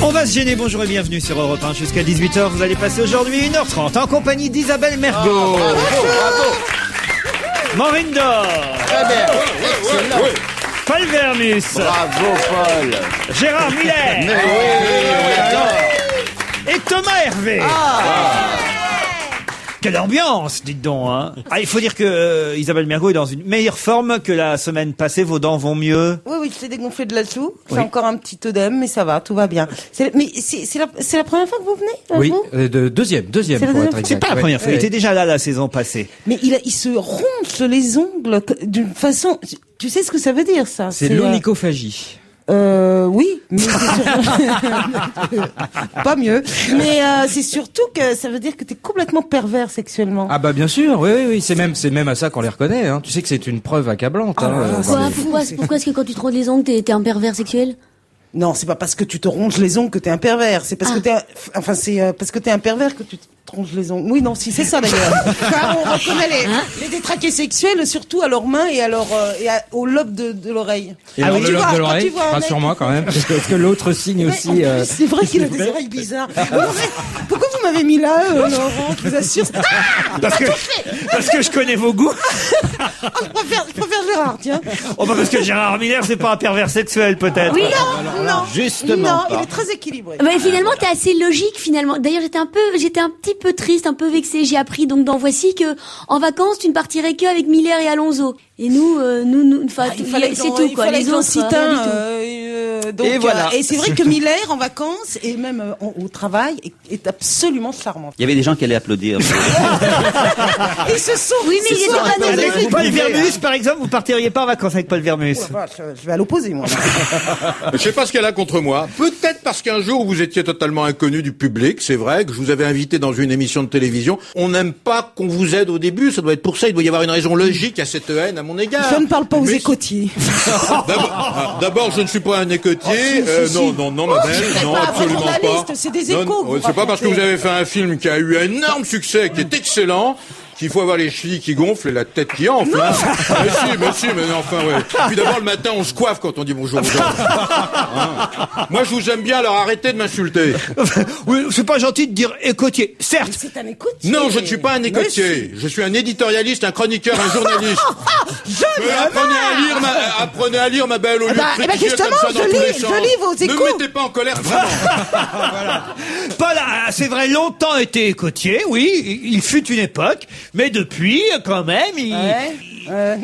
On va se gêner, bonjour et bienvenue sur Europe 1 jusqu'à 18h. Vous allez passer aujourd'hui 1h30 en compagnie d'Isabelle Mergo. Bravo. Maureen Dor. Très bien. Paul Vermus. Bravo, Paul. Gérard Miller. Mais oui. Et Thomas Hervé. Quelle ambiance, dites donc, hein. Ah, il faut dire que Isabelle Mergo est dans une meilleure forme que la semaine passée. Vos dents vont mieux. Oui, je t'ai dégonflé de la toux. Oui. J'ai encore un petit œdème, mais ça va, tout va bien. Mais c'est la première fois que vous venez, Oui, vous deuxième C'est la pour deuxième être fois. exact. C'est pas la première fois. Il était déjà là la saison passée. Mais il se ronge les ongles d'une façon... Tu sais ce que ça veut dire, ça? C'est l'onychophagie. Oui, mais c'est pas mieux. Mais c'est surtout que ça veut dire que t'es complètement pervers sexuellement. Ah bah bien sûr, oui, c'est même à ça qu'on les reconnaît. Hein. Tu sais que c'est une preuve accablante. Pourquoi est-ce que quand tu te rondes les ongles, t'es un pervers sexuel? Non, c'est pas parce que tu te ronges les ongles que t'es un pervers. C'est parce que c'est parce que t'es un pervers que tu te ronges les ongles. Oui, non, si c'est ça d'ailleurs. Car on reconnaît les détraqués sexuels, surtout à leurs mains et à leur au lobe de l'oreille. Et alors, le lobe de quand l'oreille, tu vois un mec- rassure-moi quand même, parce que l'autre signe aussi. C'est vrai qu'il a des oreilles bizarres. Pourquoi vous m'avez mis là, Laurent? Je vous assure. Parce que je connais vos goûts. Je préfère Gérard, tiens. Oh, bah parce que Gérard Miller, c'est pas un pervers sexuel, peut-être. Oui, Non, justement non, pas. il est très équilibré. mais finalement, t'es assez logique, finalement. D'ailleurs, j'étais un petit peu triste, un peu vexée. J'ai appris, donc, dans Voici que, en vacances, tu ne partirais que avec Miller et Alonso. Et nous, enfin, c'est tout, quoi. Les autres, rien du tout. Donc, Et voilà. Et c'est vrai que Miller, en vacances, et même au travail, est absolument charmant. Il y avait des gens qui allaient applaudir. Ils se sont... Oui, mais il était pas dans Avec le... Paul Vermus, par exemple, vous partiriez pas en vacances avec Paul Vermus. Je vais à l'opposé, moi. Je sais pas ce qu'elle a contre moi. Peut-être parce qu'un jour vous étiez totalement inconnu du public. C'est vrai que je vous avais invité dans une émission de télévision. On n'aime pas qu'on vous aide au début. Ça doit être pour ça. Il doit y avoir une raison logique à cette haine à mon égard. Je ne parle pas aux Mais- écoutiers. D'abord, je ne suis pas un écotier. si. Non, ma belle, c'est non, pas un absolument pas. journaliste, c'est des échos que vous C'est pas parce que racontez. vous avez fait un film qui a eu un énorme succès, qui est excellent, qu'il faut avoir les chevilles qui gonflent et la tête qui enfle. Hein. Mais enfin, ouais. Puis d'abord, le matin, on se coiffe quand on dit bonjour aux gens. Hein. Moi, je vous aime bien, alors arrêtez de m'insulter. Oui, c'est pas gentil de dire écoutier. Certes. C'est un écoutier. Non, je ne suis pas un écotier. Je suis un éditorialiste, un chroniqueur, un journaliste. Apprenez à lire, ma belle, au lieu de critiquer justement, comme ça dans tous les sens. je lis vos Ne échos. me mettez pas en colère, vraiment. Paul a, c'est vrai, longtemps été écotier, oui, il fut une époque, mais depuis, quand même, il... Allez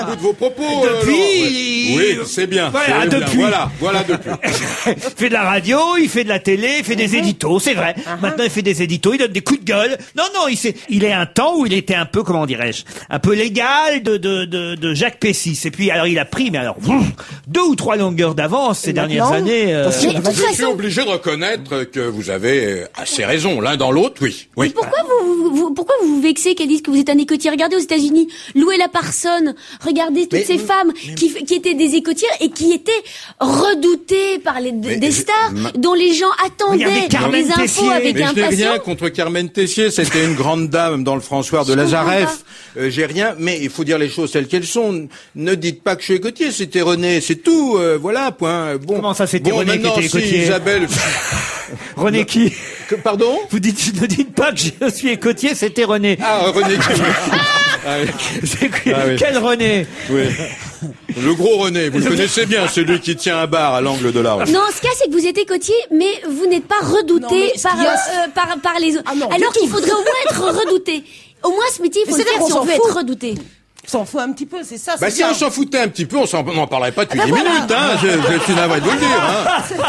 au bout de vos propos. Depuis, Oui, c'est bien. Voilà, c'est bien. depuis. Voilà depuis. Il fait de la radio, il fait de la télé, il fait des éditos, c'est vrai. Maintenant, il fait des éditos, il donne des coups de gueule. Non, il est un temps où il était un peu, comment dirais-je, un peu l'égal de Jacques Pessis. Et puis, alors, il a pris, mais alors, 2 ou 3 longueurs d'avance ces dernières années. Mais de toute Je suis façon, obligé de reconnaître que vous avez assez raison. L'un dans l'autre, oui. pourquoi vous vous vexez qu'elles disent que vous êtes un écotier? Regardez aux États-Unis, Louella Parsons, regardez toutes ces femmes qui étaient des écotières et qui étaient redoutées par des stars dont les gens attendaient Regardez Carmen les infos Tessier. avec Mais je n'ai impatience. rien contre Carmen Tessier, c'était une grande dame dans le François de Lazareff. J'ai rien, mais il faut dire les choses telles qu'elles sont. Ne dites pas que je suis écotier, c'était René, c'est tout. Voilà, point. Bon. Comment ça, c'était René qui maintenant, était écotier si Isabelle... René qui? Pardon? Ne dites pas que je suis écotier, c'était René. Ah, René qui... Ah, oui. Oui. Quel René? Oui. Le gros René, vous le connaissez bien, celui qui tient un bar à l'angle de la rue. Non, ce cas, c'est que vous êtes écotier, mais vous n'êtes pas redouté Non, mais ce par, qu'il y a- par les autres. Ah non, Alors du qu'il tout. faudrait au moins être redouté. Au moins, ce métier, il faut Mais le c'est-à-dire faire si qu'on on s'en veut fout. être redouté. S'en fout un petit peu, c'est ça. Bah, c'est si on bien. s'en foutait un petit peu, on n'en parlerait pas depuis 10 voilà. minutes, hein. Je suis navré de vous le dire, hein.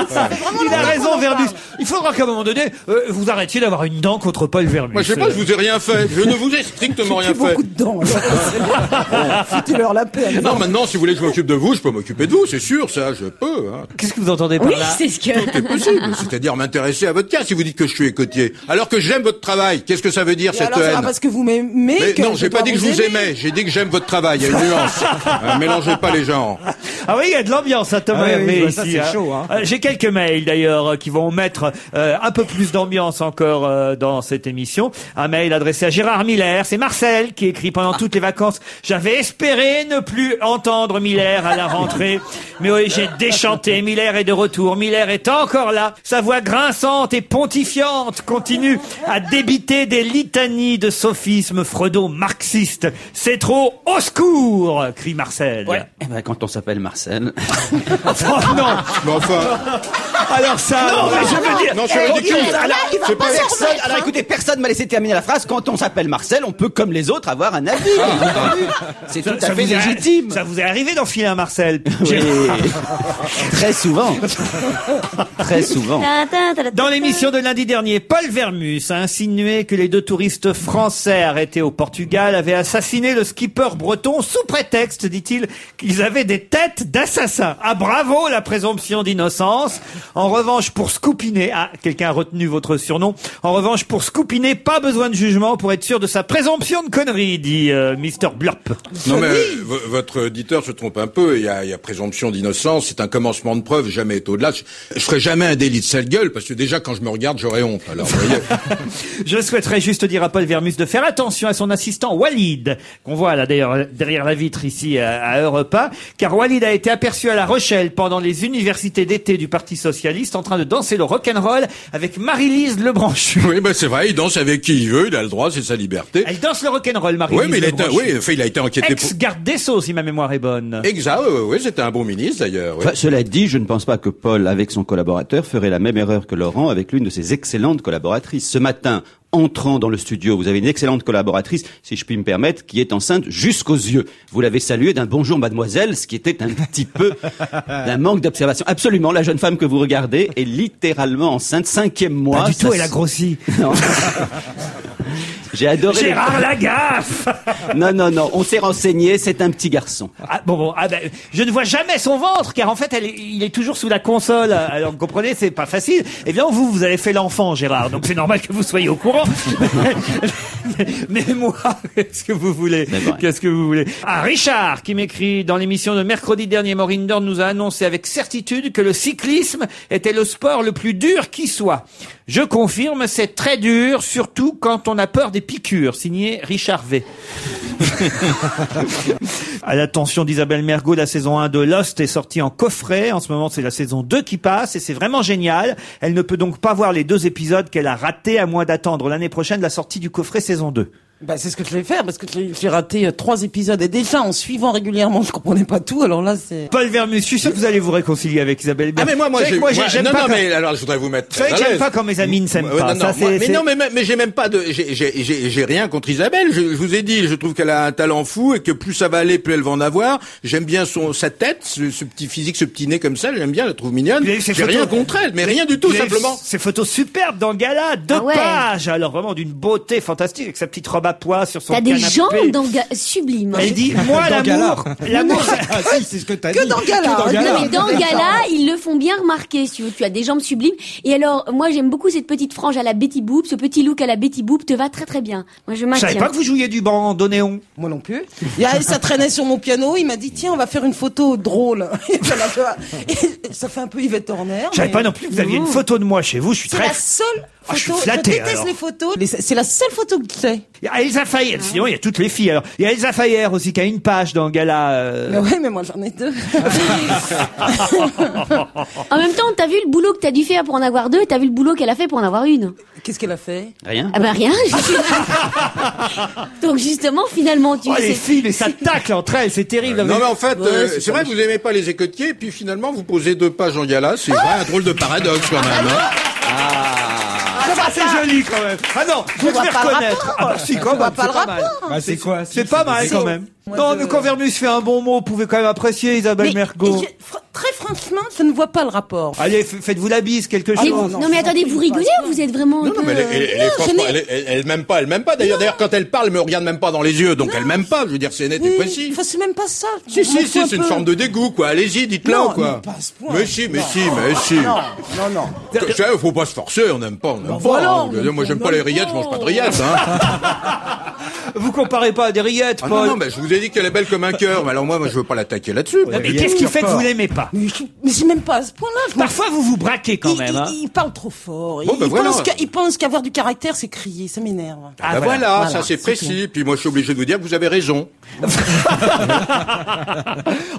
Ça fait vraiment Il a longtemps raison, qu'on en Vermus. parle. Il faudra qu'à un moment donné, vous arrêtiez d'avoir une dent contre Paul Vermus. Moi, je sais pas, je vous ai rien fait. Je ne vous ai strictement rien J'ai fait. beaucoup de dents. Foutez-leur la paix. Non, maintenant, si vous voulez que je m'occupe de vous, je peux m'occuper de vous, c'est sûr, ça, je peux, hein. Qu'est-ce que vous entendez par Oui, là? c'est ce que... Tout est possible. C'est-à-dire m'intéresser à votre cas. Si vous dites que je suis écotier, alors que j'aime votre travail, qu'est-ce que ça veut dire, Et cette alors, c'est pas haine? parce que vous m'aimez Mais que non, j'ai pas dois dit que je vous aimer. aimais. J'ai dit que j'aime j'aime votre travail, il y a une nuance. Mélangez pas les genres. Ah oui, il y a de l'ambiance à Thomas Hervé oui, ici. ça, c'est chaud, hein. J'ai quelques mails d'ailleurs qui vont mettre un peu plus d'ambiance encore dans cette émission. Un mail adressé à Gérard Miller. C'est Marcel qui écrit pendant toutes les vacances. J'avais espéré ne plus entendre Miller à la rentrée. Mais oui, j'ai déchanté. Miller est de retour. Miller est encore là. Sa voix grinçante et pontifiante continue à débiter des litanies de sophismes freudo-marxistes. C'est trop au secours, crie Marcel. Ouais. Eh ben, quand on s'appelle Marcel. Oh non. Mais enfin, Alors ça. Non, mais je veux dire. non, c'est ridicule. C'est pas personne. Alors écoutez, personne m'a laissé terminer la phrase. Quand on s'appelle Marcel, on peut, comme les autres, avoir un avis. Entendu. C'est tout à fait vous est- légitime. Ça vous est arrivé d'enfiler un Marcel? Oui. Très souvent. Très souvent. Dans l'émission de lundi dernier, Paul Vermus a insinué que les 2 touristes français arrêtés au Portugal avaient assassiné le skipper breton sous prétexte, dit-il, qu'ils avaient des têtes d'assassins. Ah bravo, la présomption d'innocence. En revanche, pour Scoupinet, quelqu'un a retenu votre surnom. En revanche, pour Scoupinet, pas besoin de jugement pour être sûr de sa présomption de connerie, dit Mr. Blop. Non mais votre auditeur se trompe un peu. Il y a présomption d'innocence. C'est un commencement de preuve. Jamais être au-delà. Je ferai jamais un délit de sale gueule parce que déjà quand je me regarde, j'aurais honte. Alors vous voyez. Je souhaiterais juste dire à Paul Vermus de faire attention à son assistant Walid, qu'on voit là d'ailleurs derrière la vitre ici à Europe 1, car Walid a été aperçu à La Rochelle pendant les universités d'été du Parti Socialiste en train de danser le rock'n'roll avec Marie-Lise Lebranchu. Oui, ben c'est vrai. Il danse avec qui il veut. Il a le droit. C'est sa liberté. Elle danse le rock'n'roll, Marie-Lise Oui, mais Lebranchu. il a été enquêté pour. Ex-garde des Sceaux, si ma mémoire est bonne. Exact. Oui, c'était un bon ministre d'ailleurs. Oui. Enfin, cela dit, je ne pense pas que Paul, avec son collaborateur, ferait la même erreur que Laurent avec l'une de ses excellentes collaboratrices. Ce matin, entrant dans le studio, vous avez une excellente collaboratrice, si je puis me permettre, qui est enceinte jusqu'aux yeux. Vous l'avez saluée d'un bonjour mademoiselle, ce qui était un petit peu d'un manque d'observation. Absolument, la jeune femme que vous regardez est littéralement enceinte, 5e mois. Pas du tout, elle a grossi. Non. J'ai adoré. Gérard Lagaffe. Non, on s'est renseigné, c'est un petit garçon. Je ne vois jamais son ventre, car en fait, il est toujours sous la console. Alors, vous comprenez, c'est pas facile. Eh bien, vous avez fait l'enfant, Gérard, donc c'est normal que vous soyez au courant. Mais moi, qu'est-ce que vous voulez? Qu'est-ce que vous voulez? Richard, qui m'écrit dans l'émission de mercredi dernier, Maureen Dorn nous a annoncé avec certitude que le cyclisme était le sport le plus dur qui soit. Je confirme, c'est très dur, surtout quand on a peur des piqûres. Signé Richard V. À l'attention d'Isabelle Mergo, la saison 1 de Lost est sortie en coffret. En ce moment, c'est la saison 2 qui passe et c'est vraiment génial. Elle ne peut donc pas voir les 2 épisodes qu'elle a ratés à moins d'attendre l'année prochaine la sortie du coffret saison 2. Bah, c'est ce que je vais faire, parce que j'ai raté 3 épisodes. Et déjà, en suivant régulièrement, je comprenais pas tout, alors là, c'est... Paul Vermus, je suis sûr que vous allez vous réconcilier avec Isabelle Mergo. Ah, mais moi, j'aime pas mais alors, je voudrais vous mettre. Vous savez que j'aime pas quand mes amis ne s'aiment pas. Mais j'ai même pas de, j'ai rien contre Isabelle. Je vous ai dit, je trouve qu'elle a un talent fou et que plus ça va aller, plus elle va en avoir. J'aime bien sa tête, ce petit physique, ce petit nez comme ça, j'aime bien, je la trouve mignonne. J'ai rien contre elle, mais rien du tout, simplement. Ces photos superbes dans Gala, 2 pages. Alors vraiment d'une beauté fantastique avec sa petite robe à pois sur son T'as des jambes dans sublimes. Elle dit, moi, l'amour, Ah si, c'est ce que t'as dit. Que dans Gala. Non, mais dans Gala, ils le font bien remarquer, si tu veux. Tu as des jambes sublimes. Et alors, moi, j'aime beaucoup cette petite frange à la Betty Boop. Ce petit look à la Betty Boop te va très très bien. Moi, je Je maintiens. savais pas que vous jouiez du bandoneon. Moi non plus. Ça traînait sur mon piano, il m'a dit, tiens, on va faire une photo drôle. Et ça fait un peu Yvette Horner. Je savais pas non plus que vous aviez une photo de moi chez vous. Je suis C'est très... la seule photo. je suis flatté, je déteste alors. les photos. C'est la seule photo que j'ai. Il y a Elsa Fayer. Sinon, il y a toutes les filles. Alors, il y a Elsa Fayer aussi qui a une page dans Gala. Mais ouais, mais moi j'en ai 2. En même temps, t'as vu le boulot que t'as dû faire pour en avoir 2 et t'as vu le boulot qu'elle a fait pour en avoir 1. Qu'est-ce qu'elle a fait? Rien. Ah bah rien. Donc justement, finalement, tu Oh, les sais. filles, mais ça tacle entre elles. C'est terrible. Non mais en fait, Ouais, c'est vrai que vous aimez pas les écotiers, et puis finalement vous posez 2 pages en Gala, c'est vrai, un drôle de paradoxe quand même. Ça, c'est joli quand même. Ah non, vous devez pas le reconnaître. rapport. Ah bah si, quand Je vois même, pas c'est le pas mal. Bah, c'est quoi? C'est pas mal quand même. Moi, Non, je- mais quand Vermus fait un bon mot, vous pouvez quand même apprécier Isabelle Mergo. Très franchement, je ne vois pas le rapport. Allez, faites-vous la bise, quelque Et chose. vous- non, mais attendez, vous rigolez ou vous êtes vraiment un Non, peu... mais franchement, elle m'aime pas, D'ailleurs, quand elle parle, elle me regarde même pas dans les yeux, donc elle m'aime pas. Je veux dire, c'est net et précis. Enfin, c'est même pas ça. Si, c'est une forme de dégoût, quoi. Allez-y, dites-le, Non, quoi. mais pas à ce point. Mais si. Non. Faut pas se forcer, on n'aime pas. voilà, Moi, j'aime pas les rillettes, je mange pas de rillettes, hein. Vous comparez pas à des rillettes, Ah Paul. non, mais je vous ai dit qu'elle est belle comme un cœur. Mais alors moi, je veux pas l'attaquer là-dessus. Mais qu'est-ce qui fait que vous l'aimez pas? Mais c'est même pas à ce point-là. Parfois, vous vous braquez quand même. Hein. Il parle trop fort. Bon, ben voilà. Il pense qu'avoir du caractère, c'est crier. Ça m'énerve. Ah, voilà, Voilà, ça c'est c'est précis. Puis moi, je suis obligé de vous dire que vous avez raison.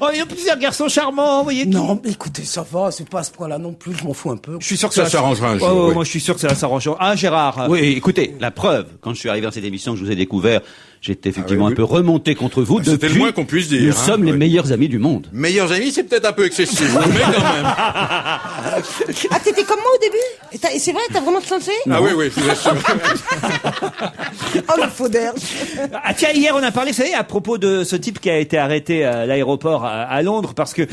Oh, il y a plusieurs garçons charmants, vous voyez. Non, mais écoutez, ça va. C'est pas à ce point-là non plus. Je m'en fous un peu. Je suis sûr que Ça s'arrangera un jour. Oh, oui. moi, je suis sûr que ça va s'arranger. Ah, Gérard. Oui, écoutez, la preuve, quand je suis arrivé dans cette émission, que je vous ai découvert, j'étais effectivement oui, un peu remonté contre vous. C'était le Depuis, moins qu'on puisse dire. Nous hein. sommes les Ouais. meilleurs amis du monde. Meilleurs amis, c'est peut-être un peu excessif, mais quand même. Ah, t'étais comme moi au début? Et c'est vrai, t'as vraiment changé? Ah oui, je vous assure. Oh, le faux d'air. Ah tiens, hier on a parlé, vous savez, à propos de ce type qui a été arrêté à l'aéroport à Londres parce que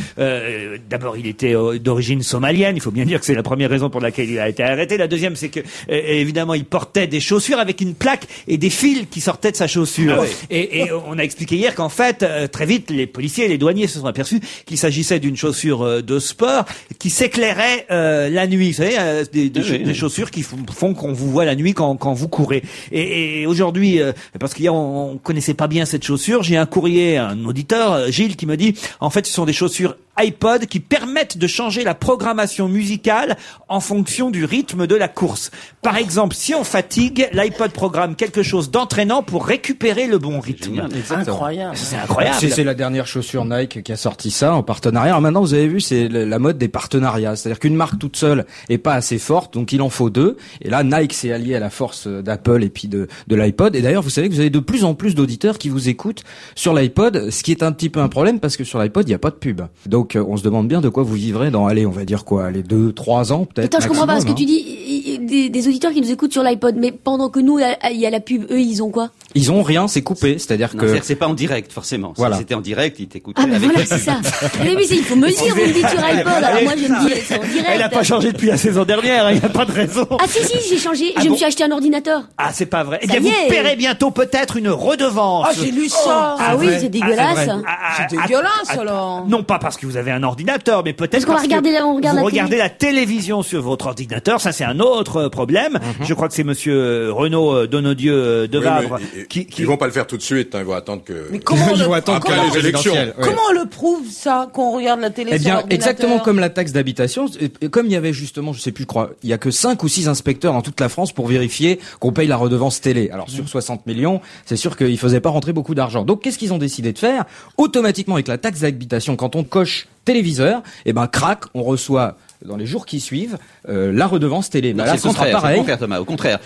d'abord il était d'origine somalienne. Il faut bien dire que c'est la première raison pour laquelle il a été arrêté. La deuxième, c'est que évidemment il portait des chaussures avec une plaque et des fils qui sortaient de sa chaussure. Ah oui. Et on a expliqué hier qu'en fait très vite les policiers et les douaniers se sont aperçus qu'il s'agissait d'une chaussure de sport qui s'éclairait la nuit. Vous savez, des chaussures qui font qu'on vous voit la nuit quand vous courez. Et aujourd'hui, parce qu'hier on connaissait pas bien cette chaussure, j'ai un courrier, un auditeur, Gilles, qui me dit, en fait, ce sont des chaussures iPod qui permettent de changer la programmation musicale en fonction du rythme de la course. Par exemple, si on fatigue, l'iPod programme quelque chose d'entraînant pour récupérer le bon rythme. Incroyable. C'est incroyable. C'est la dernière chaussure Nike qui a sorti ça en partenariat. Alors maintenant, vous avez vu, c'est la mode des partenariats. C'est-à-dire qu'une marque toute seule est pas assez forte, donc il en faut deux. Et là, Nike s'est allié à la force d'Apple et puis de l'iPod. Et d'ailleurs, vous savez que vous avez de plus en plus d'auditeurs qui vous écoutent sur l'iPod, ce qui est un petit peu un problème parce que sur l'iPod, il n'y a pas de pub. Donc, on se demande bien de quoi vous vivrez dans, allez, on va dire quoi, les 2-3 ans peut-être. Attends, je comprends pas parce que maximum, tu dis des auditeurs qui nous écoutent sur l'iPod, mais pendant que nous, il y a la pub, eux, ils ont quoi? Ils ont rien, c'est coupé. C'est-à-dire Non, que c'est-à-dire que c'est pas en direct, forcément. Voilà. Si c'était en direct, ils t'écoutaient Ah, mais avec voilà, la c'est pub. ça. Mais oui, il faut me dire, vous me dites sur iPod, alors moi, je me dis, c'est en direct. Elle n'a pas changé depuis la saison dernière, il n'y a pas de raison. Ah si, j'ai changé. Ah Je bon me suis acheté un ordinateur. Ah, c'est pas vrai. Eh Ça bien, y vous est. paierez bientôt peut-être une redevance. Ah, j'ai lu ça. Ah oui, c'est dégueulasse. C'est dégueulasse, alors. Non pas parce que vous avez un ordinateur, mais peut-être Parce qu'on va que regarder on regarde vous la regardez télé. la télévision sur votre ordinateur. Ça, c'est un autre problème. Je crois que c'est monsieur Renaud Donodieu de Oui, Vabre mais qui... Ils vont pas le faire tout de suite, hein, ils vont attendre que... Mais comment ils on vont le, attendre après que les la élections. présidentielle, ouais. comment on le prouve, ça, qu'on regarde la télé Eh sur bien, l'ordinateur? exactement comme la taxe d'habitation, et comme il y avait justement, je sais plus, je crois, il y a que 5 ou 6 inspecteurs dans toute la France pour vérifier qu'on paye la redevance télé. Alors sur 60 millions, c'est sûr qu'ils faisaient pas rentrer beaucoup d'argent. Donc qu'est-ce qu'ils ont décidé de faire? Automatiquement avec la taxe d'habitation, quand on coche téléviseur, eh ben crac, on reçoit dans les jours qui suivent la redevance télé. Non, Bah, c'est là, le ce sera contraire, c'est le pareil. contraire, Thomas. Au contraire,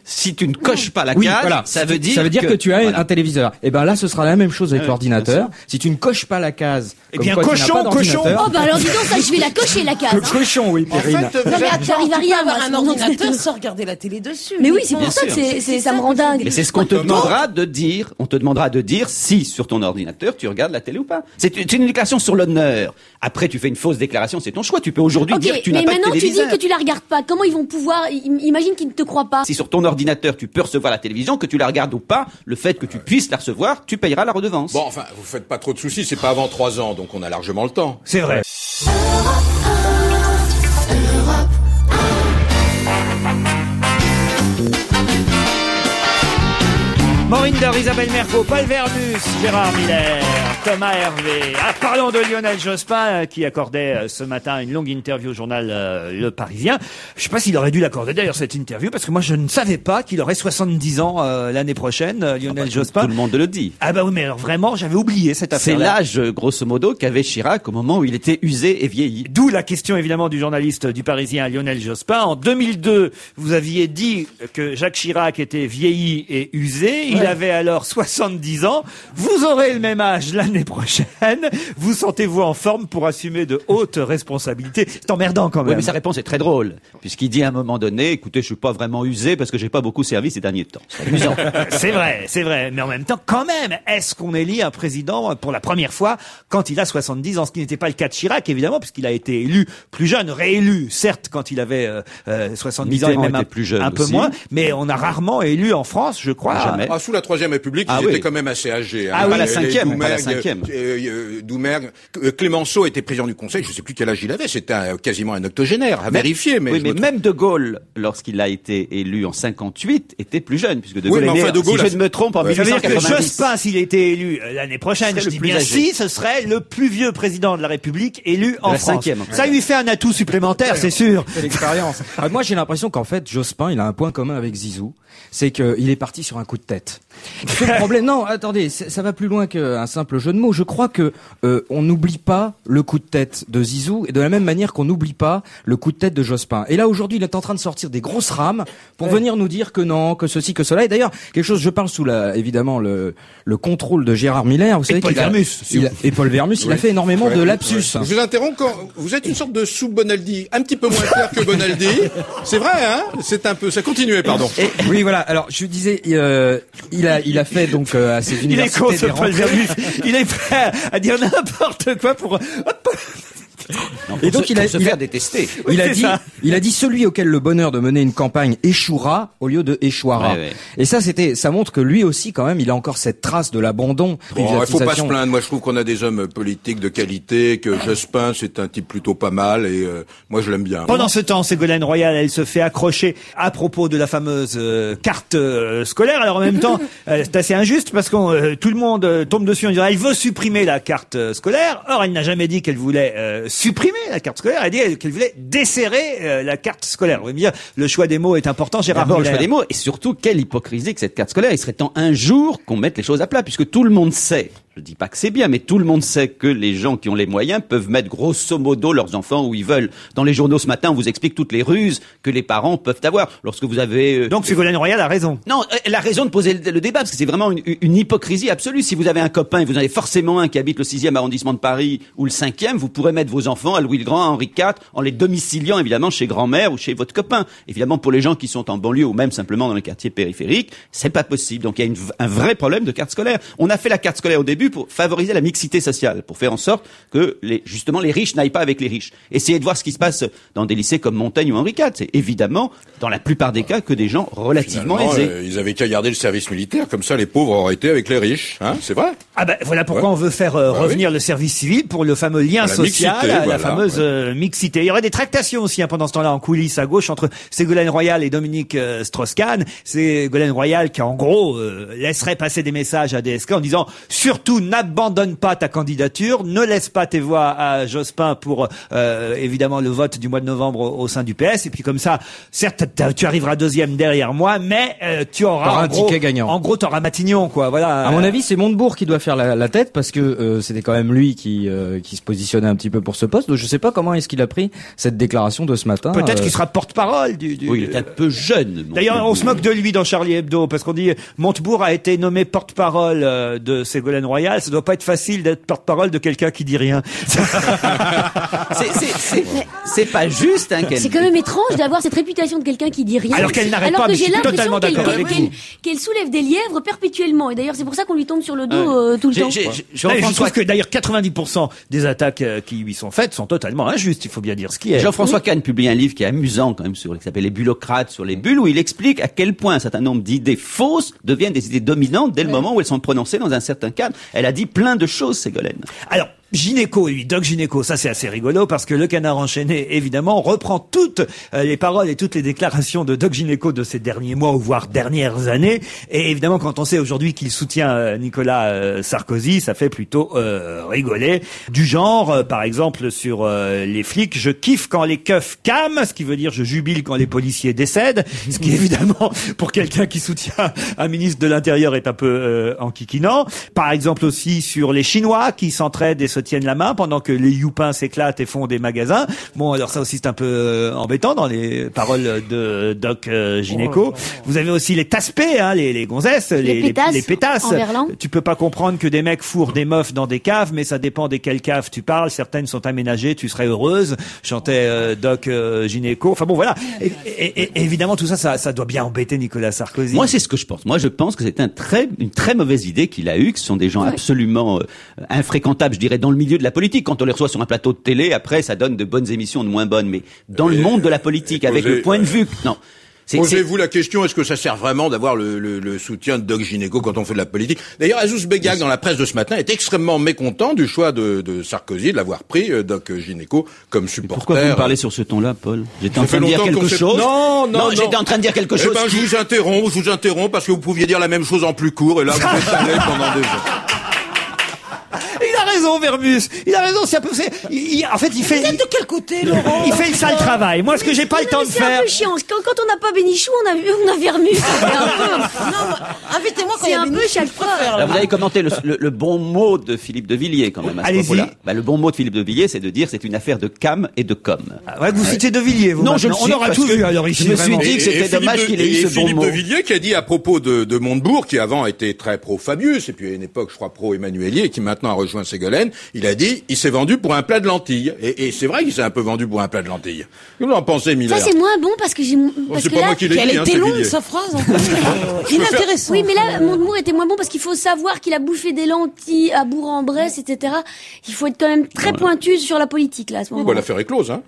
si tu ne coches pas la Oui, case, voilà. ça veut dire que tu as voilà. un téléviseur. Et ben là, ce sera la même chose avec Ouais, l'ordinateur. Si tu ne coches pas la case, Eh comme bien, quoi tu n'as cochon, pas d'ordinateur- Oh bah alors dis donc, ça, je vais la cocher la case. Que cochon, oui, Perrine. Non mais j'arrive à Tu peux rien. avoir moi, un sur mon ordinateur sans regarder la télé dessus. Mais oui, c'est Bien pour ça que sûr. ça me rend dingue. Mais c'est ce qu'on te demandera de dire. On te demandera de dire si sur ton ordinateur tu regardes la télé ou pas. C'est une déclaration sur l'honneur. Après, tu fais une fausse déclaration, c'est ton choix. Tu peux aujourd'hui Ok, dire que tu mais n'as pas de maintenant tu dis téléviseur. que tu la regardes pas. Comment ils vont pouvoir? Imagine qu'ils ne te croient pas. Si sur ton ordinateur tu peux recevoir la télévision, que tu la regardes ou pas, le fait que tu puisses la recevoir, tu payeras la redevance. Bon, enfin, vous faites pas trop de soucis, c'est pas avant 3 ans, donc on a largement le temps. C'est vrai. Maureen Dor, Isabelle Mergo, Paul Vermus, Gérard Miller, Thomas Hervé. Ah, parlons de Lionel Jospin qui accordait ce matin une longue interview au journal Le Parisien. Je sais pas s'il aurait dû l'accorder d'ailleurs cette interview parce que moi je ne savais pas qu'il aurait 70 ans l'année prochaine, Lionel Jospin. Tout le monde le dit. Ah bah oui, mais alors vraiment j'avais oublié cette C'est affaire-là. l'âge, grosso modo, qu'avait Chirac au moment où il était usé et vieilli. D'où la question évidemment du journaliste du Parisien Lionel Jospin. En 2002, vous aviez dit que Jacques Chirac était vieilli et usé. Il avait alors 70 ans. Vous aurez le même âge l'année prochaine. Vous sentez-vous en forme pour assumer de hautes responsabilités? C'est emmerdant quand Oui, même. mais sa réponse est très drôle, puisqu'il dit à un moment donné, écoutez, je suis pas vraiment usé parce que j'ai pas beaucoup servi ces derniers temps. C'est amusant. C'est vrai. Mais en même temps, quand même, est-ce qu'on élit un président pour la première fois quand il a 70 ans? Ce qui n'était pas le cas de Chirac, évidemment, puisqu'il a été élu plus jeune, réélu, certes, quand il avait 70 ans et Mitterrand même était plus jeune un peu aussi. moins. Mais on a rarement élu en France, je crois. Jamais. Ah, sous la Troisième République, ils étaient quand même assez âgés. Hein. Pas la cinquième. Clémenceau était président du Conseil, je sais plus quel âge il avait, c'était quasiment un octogénaire, à vérifier. Mais même De Gaulle, lorsqu'il a été élu en 58, était plus jeune, puisque De Gaulle est né, De Gaulle, si je ne me trompe, en 1890. Ça veut dire que Jospin, s'il était élu l'année prochaine, je dis bien si, ce serait le plus vieux président de la République élu en France. Ça lui fait un atout supplémentaire, c'est sûr. C'est l'expérience. Moi, j'ai l'impression qu'en fait, Jospin, il a un point commun avec Zizou, c'est qu'il est parti sur un coup de tête. Le problème, non, attendez, ça va plus loin qu'un simple jeu de mots. Je crois que on n'oublie pas le coup de tête de Zizou, et de la même manière qu'on n'oublie pas le coup de tête de Jospin. Et là, aujourd'hui, il est en train de sortir des grosses rames pour venir nous dire que non, que ceci, que cela. Et d'ailleurs, quelque chose, je parle sous évidemment le contrôle de Gérard Miller. Vous savez Paul Vermus. Et Paul Vermus, il a fait énormément de lapsus. Ouais. Je vous interromps quand vous êtes une sorte de sous-Bonaldi, un petit peu moins clair que Bonaldi. C'est vrai, hein? C'est un peu, ça continuait, pardon. Oui, voilà. Alors, je disais, il a fait donc à ses universités. Il est con, ce Paul Vermus. Il est prêt à dire n'importe quoi pour. Non, et donc il a faire détester. Oui, il a dit celui auquel le bonheur de mener une campagne échouera au lieu de échouera. Ouais. Et ça montre que lui aussi quand même il a encore cette trace de l'abandon. Il faut pas se plaindre. Moi je trouve qu'on a des hommes politiques de qualité, que Jospin c'est un type plutôt pas mal et moi je l'aime bien. Pendant ce temps, Ségolène Royal, elle se fait accrocher à propos de la fameuse carte scolaire. Alors en même temps, c'est assez injuste parce que tout le monde tombe dessus en disant elle veut supprimer la carte scolaire. Or elle n'a jamais dit qu'elle voulait supprimer la carte scolaire, elle dit qu'elle voulait desserrer la carte scolaire. Vous voyez bien, le choix des mots est important, Gérard Miller. Le choix des mots, et surtout, quelle hypocrisie que cette carte scolaire. Il serait temps un jour qu'on mette les choses à plat, puisque tout le monde sait, je dis pas que c'est bien, mais tout le monde sait que les gens qui ont les moyens peuvent mettre grosso modo leurs enfants où ils veulent. Dans les journaux ce matin, on vous explique toutes les ruses que les parents peuvent avoir. Lorsque vous avez... Donc Ségolène Royal a raison. Non, elle a raison de poser le débat, parce que c'est vraiment une hypocrisie absolue. Si vous avez un copain, et vous en avez forcément un qui habite le 6e arrondissement de Paris ou le 5e, vous pourrez mettre vos enfants à Louis le Grand, à Henri IV, en les domiciliant évidemment chez grand-mère ou chez votre copain. Évidemment, pour les gens qui sont en banlieue ou même simplement dans les quartiers périphériques, c'est pas possible. Donc il y a un vrai problème de carte scolaire. On a fait la carte scolaire au début pour favoriser la mixité sociale, pour faire en sorte que justement les riches n'aillent pas avec les riches. Essayez de voir ce qui se passe dans des lycées comme Montaigne ou Henri IV. C'est évidemment, dans la plupart des cas, que des gens relativement aisés. Ils avaient qu'à garder le service militaire, comme ça les pauvres auraient été avec les riches, hein, c'est vrai. Ah ben voilà pourquoi on veut faire revenir le service civil pour le fameux lien social, la fameuse mixité. Il y aurait des tractations aussi pendant ce temps-là en coulisses à gauche entre Ségolène Royal et Dominique Strauss-Kahn. Ségolène Royal qui en gros laisserait passer des messages à DSK en disant surtout n'abandonne pas ta candidature, ne laisse pas tes voix à Jospin pour évidemment le vote du mois de novembre au sein du PS, et puis comme ça certes tu arriveras deuxième derrière moi, mais tu auras un ticket gagnant. En gros t'auras Matignon quoi, voilà. À mon avis c'est Montebourg qui doit faire la tête parce que c'était quand même lui qui se positionnait un petit peu pour ce poste. Donc je sais pas comment est-ce qu'il a pris cette déclaration de ce matin. Peut-être qu'il sera porte-parole du... Oui, il est un peu jeune. D'ailleurs, on se moque de lui dans Charlie Hebdo, parce qu'on dit Montebourg a été nommé porte-parole de Ségolène Royal. Ça doit pas être facile d'être porte-parole de quelqu'un qui dit rien. C'est pas juste, hein, c'est quand même étrange d'avoir cette réputation de quelqu'un qui dit rien. Alors qu'elle n'arrête pas, mais je suis totalement d'accord avec vous. Qu'elle soulève des lièvres perpétuellement. Et d'ailleurs, c'est pour ça qu'on lui tombe sur le dos tout le temps. Je trouve que d'ailleurs 90% des attaques qui lui sont faites sont totalement injustes. Il faut bien dire ce qui est. Jean-François Kahn publie un livre qui est amusant quand même qui s'appelle Les bullocrates sur les bulles, où il explique à quel point un certain nombre d'idées fausses deviennent des idées dominantes dès le moment où elles sont prononcées dans un certain cadre. Elle a dit plein de choses, Ségolène. Alors, Gynéco, lui, Doc Gynéco, ça c'est assez rigolo parce que le Canard enchaîné, évidemment, reprend toutes les paroles et toutes les déclarations de Doc Gynéco de ces derniers mois ou voire dernières années. Et évidemment, quand on sait aujourd'hui qu'il soutient Nicolas Sarkozy, ça fait plutôt rigoler. Du genre, par exemple, sur les flics, je kiffe quand les keufs cament, ce qui veut dire je jubile quand les policiers décèdent, ce qui évidemment, pour quelqu'un qui soutient un ministre de l'Intérieur, est un peu enquiquinant. Par exemple aussi sur les Chinois qui s'entraident et se tiennent la main pendant que les youpins s'éclatent et font des magasins. Bon, alors ça aussi c'est un peu embêtant dans les paroles de Doc Gynéco. Vous avez aussi les taspés, hein, les gonzesses, les pétasses. Tu peux pas comprendre que des mecs fourrent des meufs dans des caves, mais ça dépend desquelles caves tu parles. Certaines sont aménagées, tu serais heureuse, chantait Doc Gynéco. Enfin bon, voilà. Et évidemment tout ça, ça doit bien embêter Nicolas Sarkozy. Moi c'est ce que je pense. Moi je pense que c'est une très mauvaise idée qu'il a eue, que ce sont des gens absolument infréquentables, je dirais, dans le milieu de la politique. Quand on les reçoit sur un plateau de télé, après, ça donne de bonnes émissions, de moins bonnes. Mais dans le monde de la politique, avec le point de vue... Non. Posez-vous la question, est-ce que ça sert vraiment d'avoir le soutien de Doc Gynéco quand on fait de la politique? D'ailleurs, Azouz Begag, dans la presse de ce matin, est extrêmement mécontent du choix de Sarkozy de l'avoir pris, Doc Gynéco, comme supporter. Pourquoi vous me parlez sur ce ton-là, Paul? J'étais en train de dire quelque chose. Non, j'étais en train de dire quelque chose. Je vous interromps parce que vous pouviez dire la même chose en plus court, et là, vous êtes allé pendant 2 heures. Il a raison, Vermus. Il a raison, c'est un peu... en fait, il fait... Vous êtes de quel côté, Laurent? Il fait le sale travail. Moi, ce que j'ai pas le temps de faire... C'est un peu chiant. Quand on n'a pas Bénichou, on a Vermus. Invitez-moi quand c'est un peu chaque fois. Alors, vous avez commenté le bon mot de Philippe de Villiers, quand même, à ce propos-là. Le bon mot de Philippe de Villiers, c'est de dire c'est une affaire de cam et de com. Vous citez de Villiers, vous. Non, on aura tout vu, alors ici. Je me suis dit que c'était dommage qu'il ait eu ce bon Philippe mot. de Villiers qui a dit à propos de Montebourg, qui avant était très pro-Fabius, et puis à une époque, je crois, pro-Emmanuelier, et qui maintenant a rejoint Ségolène, il a dit, il s'est vendu pour un plat de lentilles. Et c'est vrai qu'il s'est un peu vendu pour un plat de lentilles. Qu'est-ce que vous en pensez, Miller? Ça, c'est moins bon parce que j'ai... C'est pas moi qui l'ai dit, Elle était longue, Villiers. sa phrase. Inintéressant. Oui, mais là, Montebourg était moins bon parce qu'il faut savoir qu'il a bouffé des lentilles à Bourg-en-Bresse, etc. Il faut être quand même très pointu sur la politique, là, à ce moment-là. L'affaire est close, hein.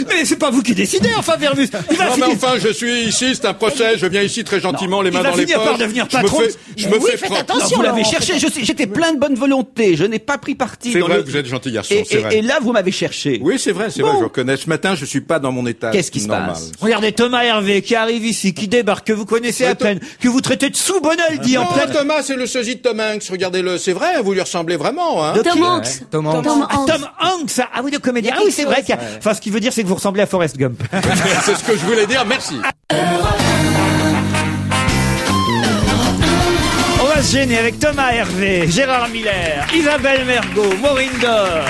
Mais c'est pas vous qui décidez, enfin, Vermus. Mais enfin, je suis ici, c'est un procès, je viens ici très gentiment, les mains dans les poches. Il va finir par devenir patron. Je me fais faites propre. attention. Vous l'avez cherché, j'étais plein de bonne volonté, je n'ai pas pris parti. C'est vrai, vous êtes gentil garçon, c'est vrai. Et là, vous m'avez cherché. Oui, c'est vrai, je reconnais. Ce matin, je suis pas dans mon état Qu'est-ce qui se normal. passe? Regardez Thomas Hervé qui arrive ici, qui débarque, que vous connaissez à peine, que vous traitez de sous-Bonaldi en Non, pleine... Thomas, c'est le sosie de Tom Hanks. Regardez-le, c'est vrai, vous lui ressemblez vraiment, hein. Tom Hanks. Tom Hanks. Tom Hanks. Ah oui, le comédien. Ah oui, c'est vrai. Enfin, ce qui veut dire, c'est que vous ressemblez à Forrest Gump. C'est ce que je voulais dire, merci. On va se gêner avec Thomas Hervé, Gérard Miller, Isabelle Mergo, Maureen Dor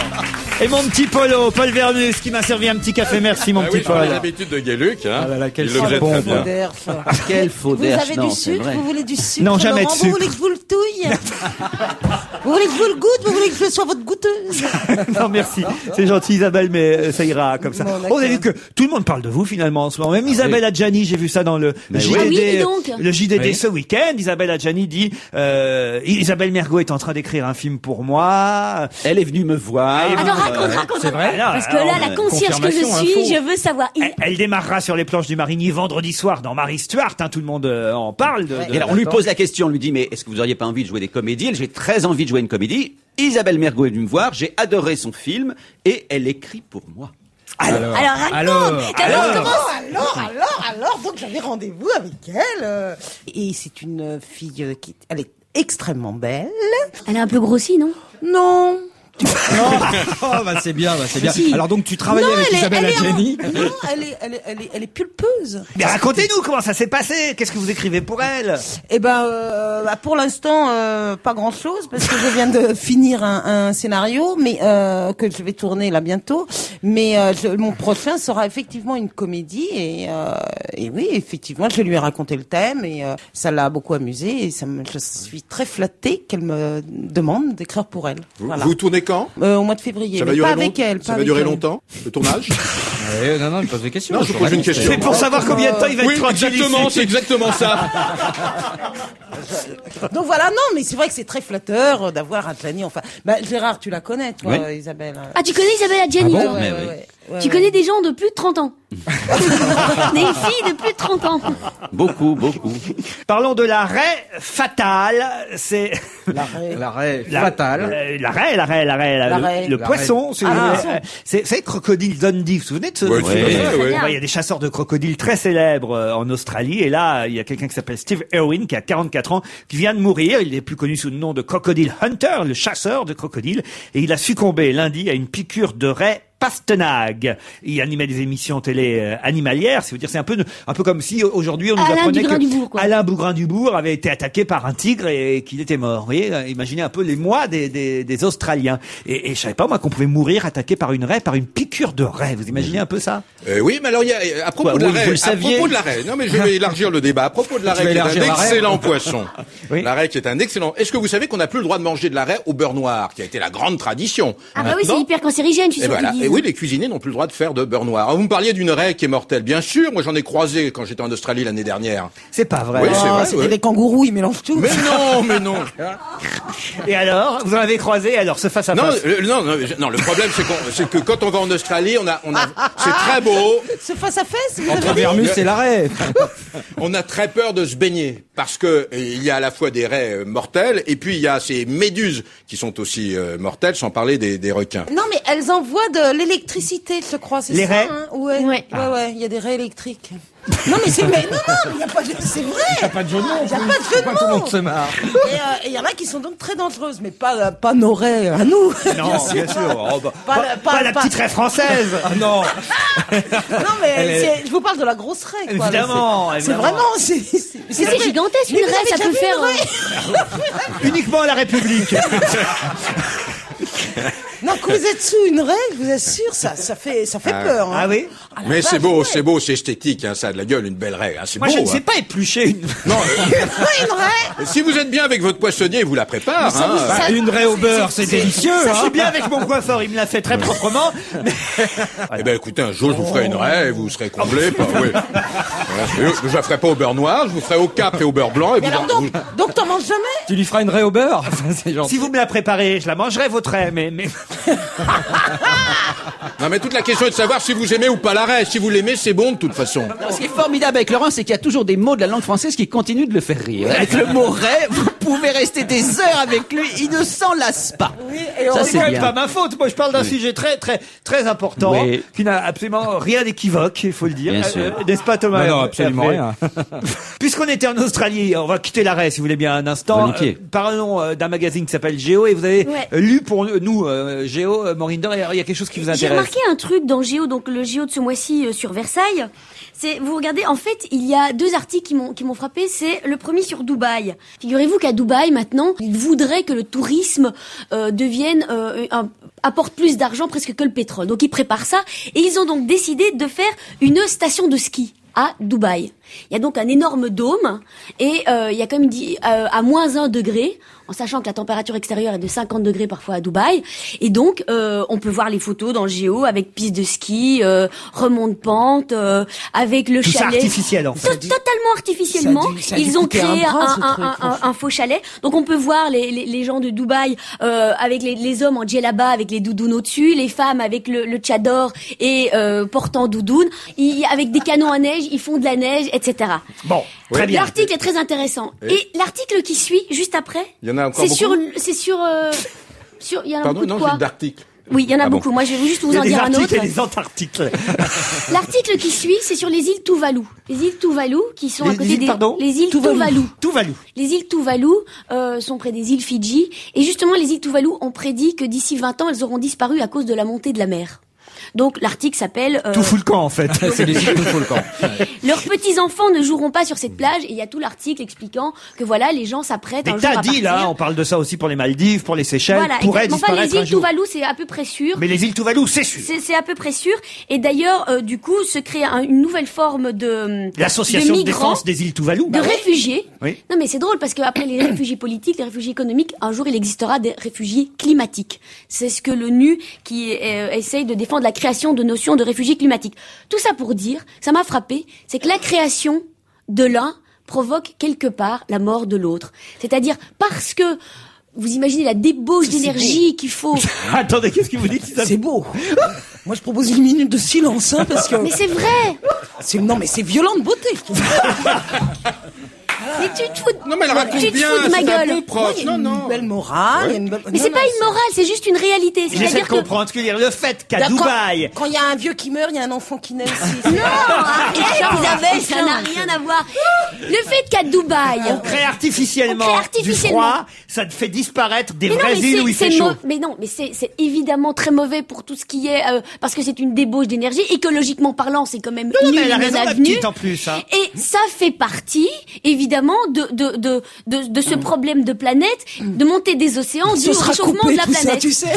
et mon petit Polo, Paul Vermus, qui m'a servi un petit café. Merci, mon petit Oui, Paul. l'habitude de Gueluc, hein. Ah là là, quel Il l'objette bon très bien. Quel faux Vous derche, avez non, du c'est sucre? vrai. Vous voulez du sucre? Non, jamais de Laurent, sucre. Vous voulez que je vous le touille? Vous voulez que je vous le goûte? Vous voulez que je sois votre goûteuse? Non, merci. C'est gentil, Isabelle, mais ça ira comme ça. Bon, On a vu que tout le monde parle de vous, finalement, en ce moment. Même Isabelle Adjani, j'ai vu ça dans le JDD, Ah oui, dis donc. le JDD Oui. ce week-end. Isabelle Adjani dit, Isabelle Mergo est en train d'écrire un film pour moi. Elle est venue me voir. Alors raconte. C'est vrai? Parce que là, la concierge que je confirmation, suis, info. je veux savoir. Elle démarrera sur les planches du Marigny vendredi soir dans Marie Stuart. Hein, tout le monde en parle. Et là, on lui pose la question, on lui dit, mais est-ce que vous auriez pas envie de jouer des comédies? Elle, j'ai très envie de jouer une comédie. Isabelle Mergo est venue me voir, j'ai adoré son film, et elle écrit pour moi. Alors raconte. Alors, donc j'avais rendez-vous avec elle. Et c'est une fille elle est extrêmement belle. Elle est un peu grossie, non? Non. C'est bien. Si. Alors donc tu travaillais Non, avec Isabelle Adjani. Non, elle est pulpeuse. Mais racontez-nous comment ça s'est passé. Qu'est-ce que vous écrivez pour elle? Eh ben, pour l'instant, pas grand-chose parce que je viens de finir un scénario, mais que je vais tourner là bientôt. Mais mon prochain sera effectivement une comédie et oui, effectivement, je lui ai raconté le thème et ça l'a beaucoup amusé et je suis très flattée qu'elle me demande d'écrire pour elle. Voilà. Vous tournez quand? Au mois de février. Ça va mais durer pas avec elle. Ça pas va avec durer elle. longtemps, le tournage? Non, je pose des questions. Non, je pose une question. C'est pour savoir combien de temps il va Oui, être tranquille exactement, ici. c'est exactement ça. Donc voilà, non, mais c'est vrai que c'est très flatteur d'avoir Adjani. Enfin, Gérard, tu la connais, toi, Oui. Isabelle. Ah, tu connais Isabelle Adjani, Ah bon toi? Mais oui. Tu connais des gens de plus de 30 ans. Des filles de plus de 30 ans. Beaucoup. Parlons de l'arrêt fatal. C'est L'arrêt fatal. l'arrêt, le L'arrêt. poisson. Si vous Ah, voulez. C'est Crocodile Dundee. Vous vous souvenez de ce Ouais, de tout à ce- fait, ouais. Il y a des chasseurs de crocodiles très célèbres en Australie. Et là, il y a quelqu'un qui s'appelle Steve Irwin, qui a 44 ans, qui vient de mourir. Il est plus connu sous le nom de Crocodile Hunter, le chasseur de crocodiles. Et il a succombé lundi à une piqûre de raie Pastenag. Il animait des émissions télé animalières. C'est-à-dire, c'est un peu comme si aujourd'hui on nous Alain apprenait que Bougrain-Dubourg, quoi. Alain Bougrain-Dubourg avait été attaqué par un tigre et qu'il était mort. Vous voyez, imaginez un peu les mois des Australiens. Et je savais pas moi qu'on pouvait mourir attaqué par une raie, par une piqûre de raie. Vous imaginez un peu ça? Oui, mais alors il y a à propos Quoi, de la vous raie, le à saviez propos de la raie. Non, mais je vais élargir le débat. À propos de la raie, vas qui est un élargir la raie excellent poisson. Oui. La raie qui est un excellent. Est-ce que vous savez qu'on n'a plus le droit de manger de la raie au beurre noir, qui a été la grande tradition? Ah bah oui, c'est Maintenant, hyper cancérigène, je suis Et sûre voilà. qu'ils Et les cuisiniers n'ont plus le droit de faire de beurre noir. Alors, vous me parliez d'une raie qui est mortelle. Bien sûr, moi j'en ai croisé quand j'étais en Australie l'année dernière. C'est pas vrai. Oui, c'est vrai. C'était des kangourous, ils mélangent tout. Mais non. Et alors, vous en avez croisé alors ce face à Non, face? le problème c'est que quand on va en Australie, c'est très beau. Ce face à face, vous Entre avez dit Vermus et l'arrêt. On a très peur de se baigner parce que il y a à la fois des raies mortelles et puis il y a ces méduses qui sont aussi mortelles, sans parler des requins. Non, mais elles envoient de l'électricité, je crois, c'est Les ça. raies Hein ouais. Ouais. Ouais, il y a des raies électriques. Non, mais il y a pas de, c'est vrai. Il n'y a pas de jeu de mots. Il y a pas de jeu de Tout le monde mots. se marre. Et il y en a qui sont donc très dangereuses, mais pas nos raies à nous. Non, bien sûr. Oh, pas la petite raie française. Ah non. Non, mais je vous parle de la grosse raie, quoi. Évidemment, C'est vraiment, C'est gigantesque une raie, ça peut faire. Uniquement à la République. Non, quand vous êtes sous une raie, je vous assure, ça fait peur. Hein. Ah oui? Mais c'est beau, c'est esthétique, hein, ça a de la gueule, une belle raie. Hein, c'est Moi, beau. je ne sais hein. pas éplucher une... Non, Une raie. si vous êtes bien avec votre poissonnier, il vous la prépare. Hein. Bah, une raie au beurre, c'est délicieux. Ça, je Hein. suis bien avec mon coiffeur, il me l'a fait très proprement. Eh ben, écoutez, un jour, je vous ferai une raie et vous serez comblé. Oui. Je la ferai pas au beurre noir, je vous ferai au cap et au beurre blanc. Et Mais alors donc t'en manges jamais? Tu lui feras une raie au beurre. C'est gentil. Si vous me la préparez, je la mangerai, votre raie, mais... Non, mais toute la question est de savoir si vous aimez ou pas la raie. Si vous l'aimez, c'est bon de toute façon. Ce qui est formidable avec Laurent, c'est qu'il y a toujours des mots de la langue française qui continuent de le faire rire. Avec le mot raie, vous pouvez rester des heures avec lui, il ne s'en lasse pas. Oui, et Ça, C'est c'est quand même bien. pas ma faute. Moi, je parle d'un sujet très important, Oui. qui n'a absolument rien d'équivoque, il faut le dire. Bien sûr. N'est-ce pas, Thomas? Non, absolument Hervé rien. Puisqu'on était en Australie, on va quitter la raie, si vous voulez bien, un instant. Volontiers. Parlons d'un magazine qui s'appelle Géo, et vous avez Ouais. lu pour nous, Géo, Maureen Dor, il y a quelque chose qui vous J'ai intéresse. remarqué un truc dans Géo, donc le Géo de ce mois-ci sur Versailles. C'est, vous regardez, en fait, il y a deux articles qui m'ont frappé. C'est le premier sur Dubaï. Figurez-vous qu'à Dubaï, maintenant, ils voudraient que le tourisme apporte plus d'argent presque que le pétrole. Donc ils préparent ça, et ils ont donc décidé de faire une station de ski à Dubaï. Il y a donc un énorme dôme, et il y a comme dit à moins 1 degré, en sachant que la température extérieure est de 50 degrés parfois à Dubaï. Et donc, on peut voir les photos dans le Géo avec piste de ski, remonte-pente, avec le Tout ça chalet. artificiel, en fait. Totalement artificiellement. Ça a dû Ils ont coûter créé un bras, ce truc, franchement. un faux chalet. Donc, on peut voir les gens de Dubaï avec les hommes en djellaba, avec les doudounes au-dessus, les femmes avec le tchador et portant doudoune. Avec des canons à neige, ils font de la neige, etc. Bon, très bien. L'article est très intéressant. Et l'article qui suit, juste après, Il y en a encore c'est beaucoup sur, il y en a Pardon, beaucoup de non, quoi j'ai d'articles. Oui, il y en a Ah bon. beaucoup. Moi, je vais juste Il vous y a en des dire un autre. articles et des antarcticles. L'article qui suit, c'est sur les îles Tuvalu. Les îles Tuvalu, qui sont à côté des... Les îles Tuvalu. Tuvalu. Les îles Tuvalu sont près des îles Fidji. Et justement, les îles Tuvalu ont prédit que d'ici 20 ans, elles auront disparu à cause de la montée de la mer. Donc l'article s'appelle Tout fout le camp, en fait. C'est des îles de volcan. leurs petits-enfants ne joueront pas sur cette plage, et il y a tout l'article expliquant que voilà, les gens s'apprêtent Mais un jour à t'as dit, partir. là, on parle de ça aussi pour les Maldives, pour les Seychelles, Voilà, pourraient exactement. Enfin, disparaître les un îles jour. Tuvalu, c'est à peu près sûr. Mais les îles Tuvalu, c'est sûr. C'est à peu près sûr. Et d'ailleurs, du coup, se crée une nouvelle forme de L'association de migrants, défense des îles Tuvalu. de réfugiés. Oui. Non, mais c'est drôle parce qu'après les réfugiés politiques, les réfugiés économiques, un jour il existera des réfugiés climatiques. C'est ce que l'ONU qui essaye de défendre la création de notions de réfugiés climatiques. Tout ça pour dire, ça m'a frappé, c'est que la création de l'un provoque quelque part la mort de l'autre. C'est-à-dire parce que vous imaginez la débauche d'énergie qu'il faut. Attendez, qu'est-ce que vous dites? C'est beau. Moi, je propose une minute de silence, hein, parce que Mais c'est vrai. non, mais c'est violent de beauté. je trouve. Mais tu te fous. Non, mais elle raconte tu te bien, fous de ma c'est un gueule. peu proche. Il y a Non, une non. belle morale. il y a une belle- Mais non, c'est non, pas une morale, c'est juste une réalité. J'essaie de C'est-à-dire que comprendre ce que dire. Le fait qu'à D'accord. Dubaï, Quand il y a un vieux qui meurt, il y a un enfant qui naît aussi. non, arrête, Isabelle, ça n'a rien à voir. Le fait qu'à Dubaï, on crée artificiellement, On crée artificiellement. du froid, ça te fait disparaître des mais non, vraies mais îles où il fait c'est chaud. mais non, mais c'est évidemment très mauvais pour tout ce qui est parce que c'est une débauche d'énergie. Écologiquement parlant, c'est quand même Non, mais nul elle a et raison, non la avenu. petite, en plus, hein. Et ça fait partie, évidemment. notamment de ce problème de planète, de montée des océans dû au réchauffement de la planète. Ça, tu sais.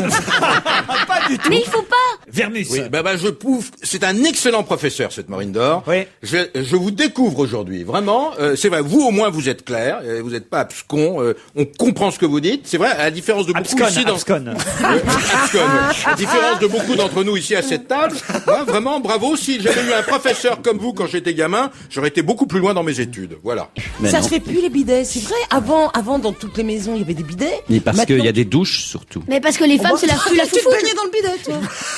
Pas du tout. Mais il faut pas. Vermus. Oui, je prouve. C'est un excellent professeur, cette Marine d'Or. Oui. Je vous découvre aujourd'hui. Vraiment, c'est vrai. Vous, au moins, vous êtes clair. Vous n'êtes pas abscon. On comprend ce que vous dites. C'est vrai, à la différence de beaucoup ici dans... Abscon. Abscon. À la différence de beaucoup d'entre nous ici à cette table. Moi, vraiment, bravo. Si j'avais eu un professeur comme vous quand j'étais gamin, j'aurais été beaucoup plus loin dans mes études. Voilà. Ça se fait plus les bidets, c'est vrai. Avant, dans toutes les maisons, il y avait des bidets. Mais parce Maintenant- qu'il y a des douches, surtout. Mais parce que les femmes se lavent plus la Tu te foufoune. baignais dans le bidet, toi.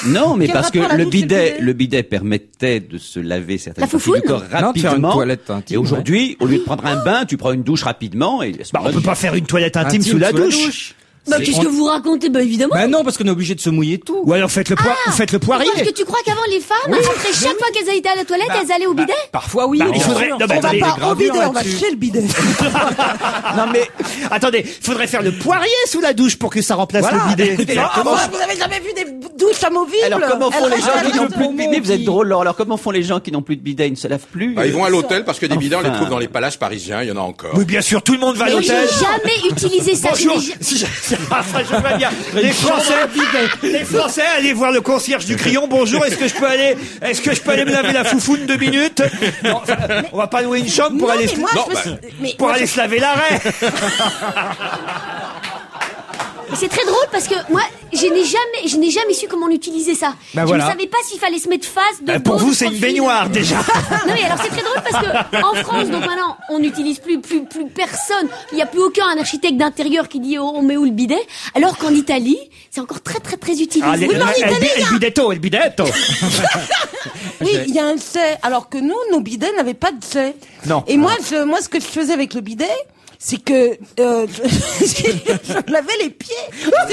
Non, mais Quel parce que rapport la douche et le bidet permettait de se laver certaines La parties du foufoune corps Non, de faire une rapidement. toilette intime, Et aujourd'hui, au lieu de prendre un bain, tu prends une douche rapidement et On peut pas faire une toilette intime sous la douche. Bah, qu'est-ce que vous racontez? Bah, évidemment. Bah non, parce qu'on est obligé de se mouiller tout. Ou alors faites le poirier. Parce que tu crois qu'avant les femmes, après chaque fois qu'elles étaient à la toilette, elles allaient au bidet? Parfois oui. Il faudrait. Non, mais On va attendez, pas au bidet, on va là-dessus. chez le bidet. non mais attendez, faudrait faire le poirier sous la douche pour que ça remplace le bidet. Vous avez jamais vu des douches amovibles? Alors comment font les gens qui Elles n'ont plus de restent bidet? Vous êtes drôle, Laurent. Alors comment font les gens qui n'ont plus de bidet? Ils ne se lavent plus. Ils vont à l'hôtel parce que des bidets, on les Enfin. trouve dans les palaces parisiens. Il y en a encore. Oui, bien sûr, tout le monde va à Mais j'ai l'hôtel. jamais utilisé ça. Bonjour. J'ai- Si je vais bien. Les Français, allez voir le concierge du Crillon. Bonjour, est-ce que je peux aller me laver la foufoune 2 minutes? Non, enfin, on va pas louer une chambre pour Non, aller mais moi, Non, je me suis- mais pour moi, aller se laver l'arrêt. Mais c'est très drôle parce que moi, je n'ai jamais su comment utiliser ça. Ben je voilà. ne savais pas s'il fallait se mettre face de Pour dos, vous, de c'est une profil. baignoire déjà. Non mais alors c'est très drôle parce que en France, donc maintenant, on n'utilise plus personne. Il n'y a plus aucun architecte d'intérieur qui dit on met où le bidet. Alors qu'en Italie, c'est encore très très très utilisé. Ah, Oui, mais en Italie, el bidetto. Oui, il y a un jet. Alors que nous, nos bidets n'avaient pas de jet. Non. Et moi, ce que je faisais avec le bidet, c'est que je lavais les pieds.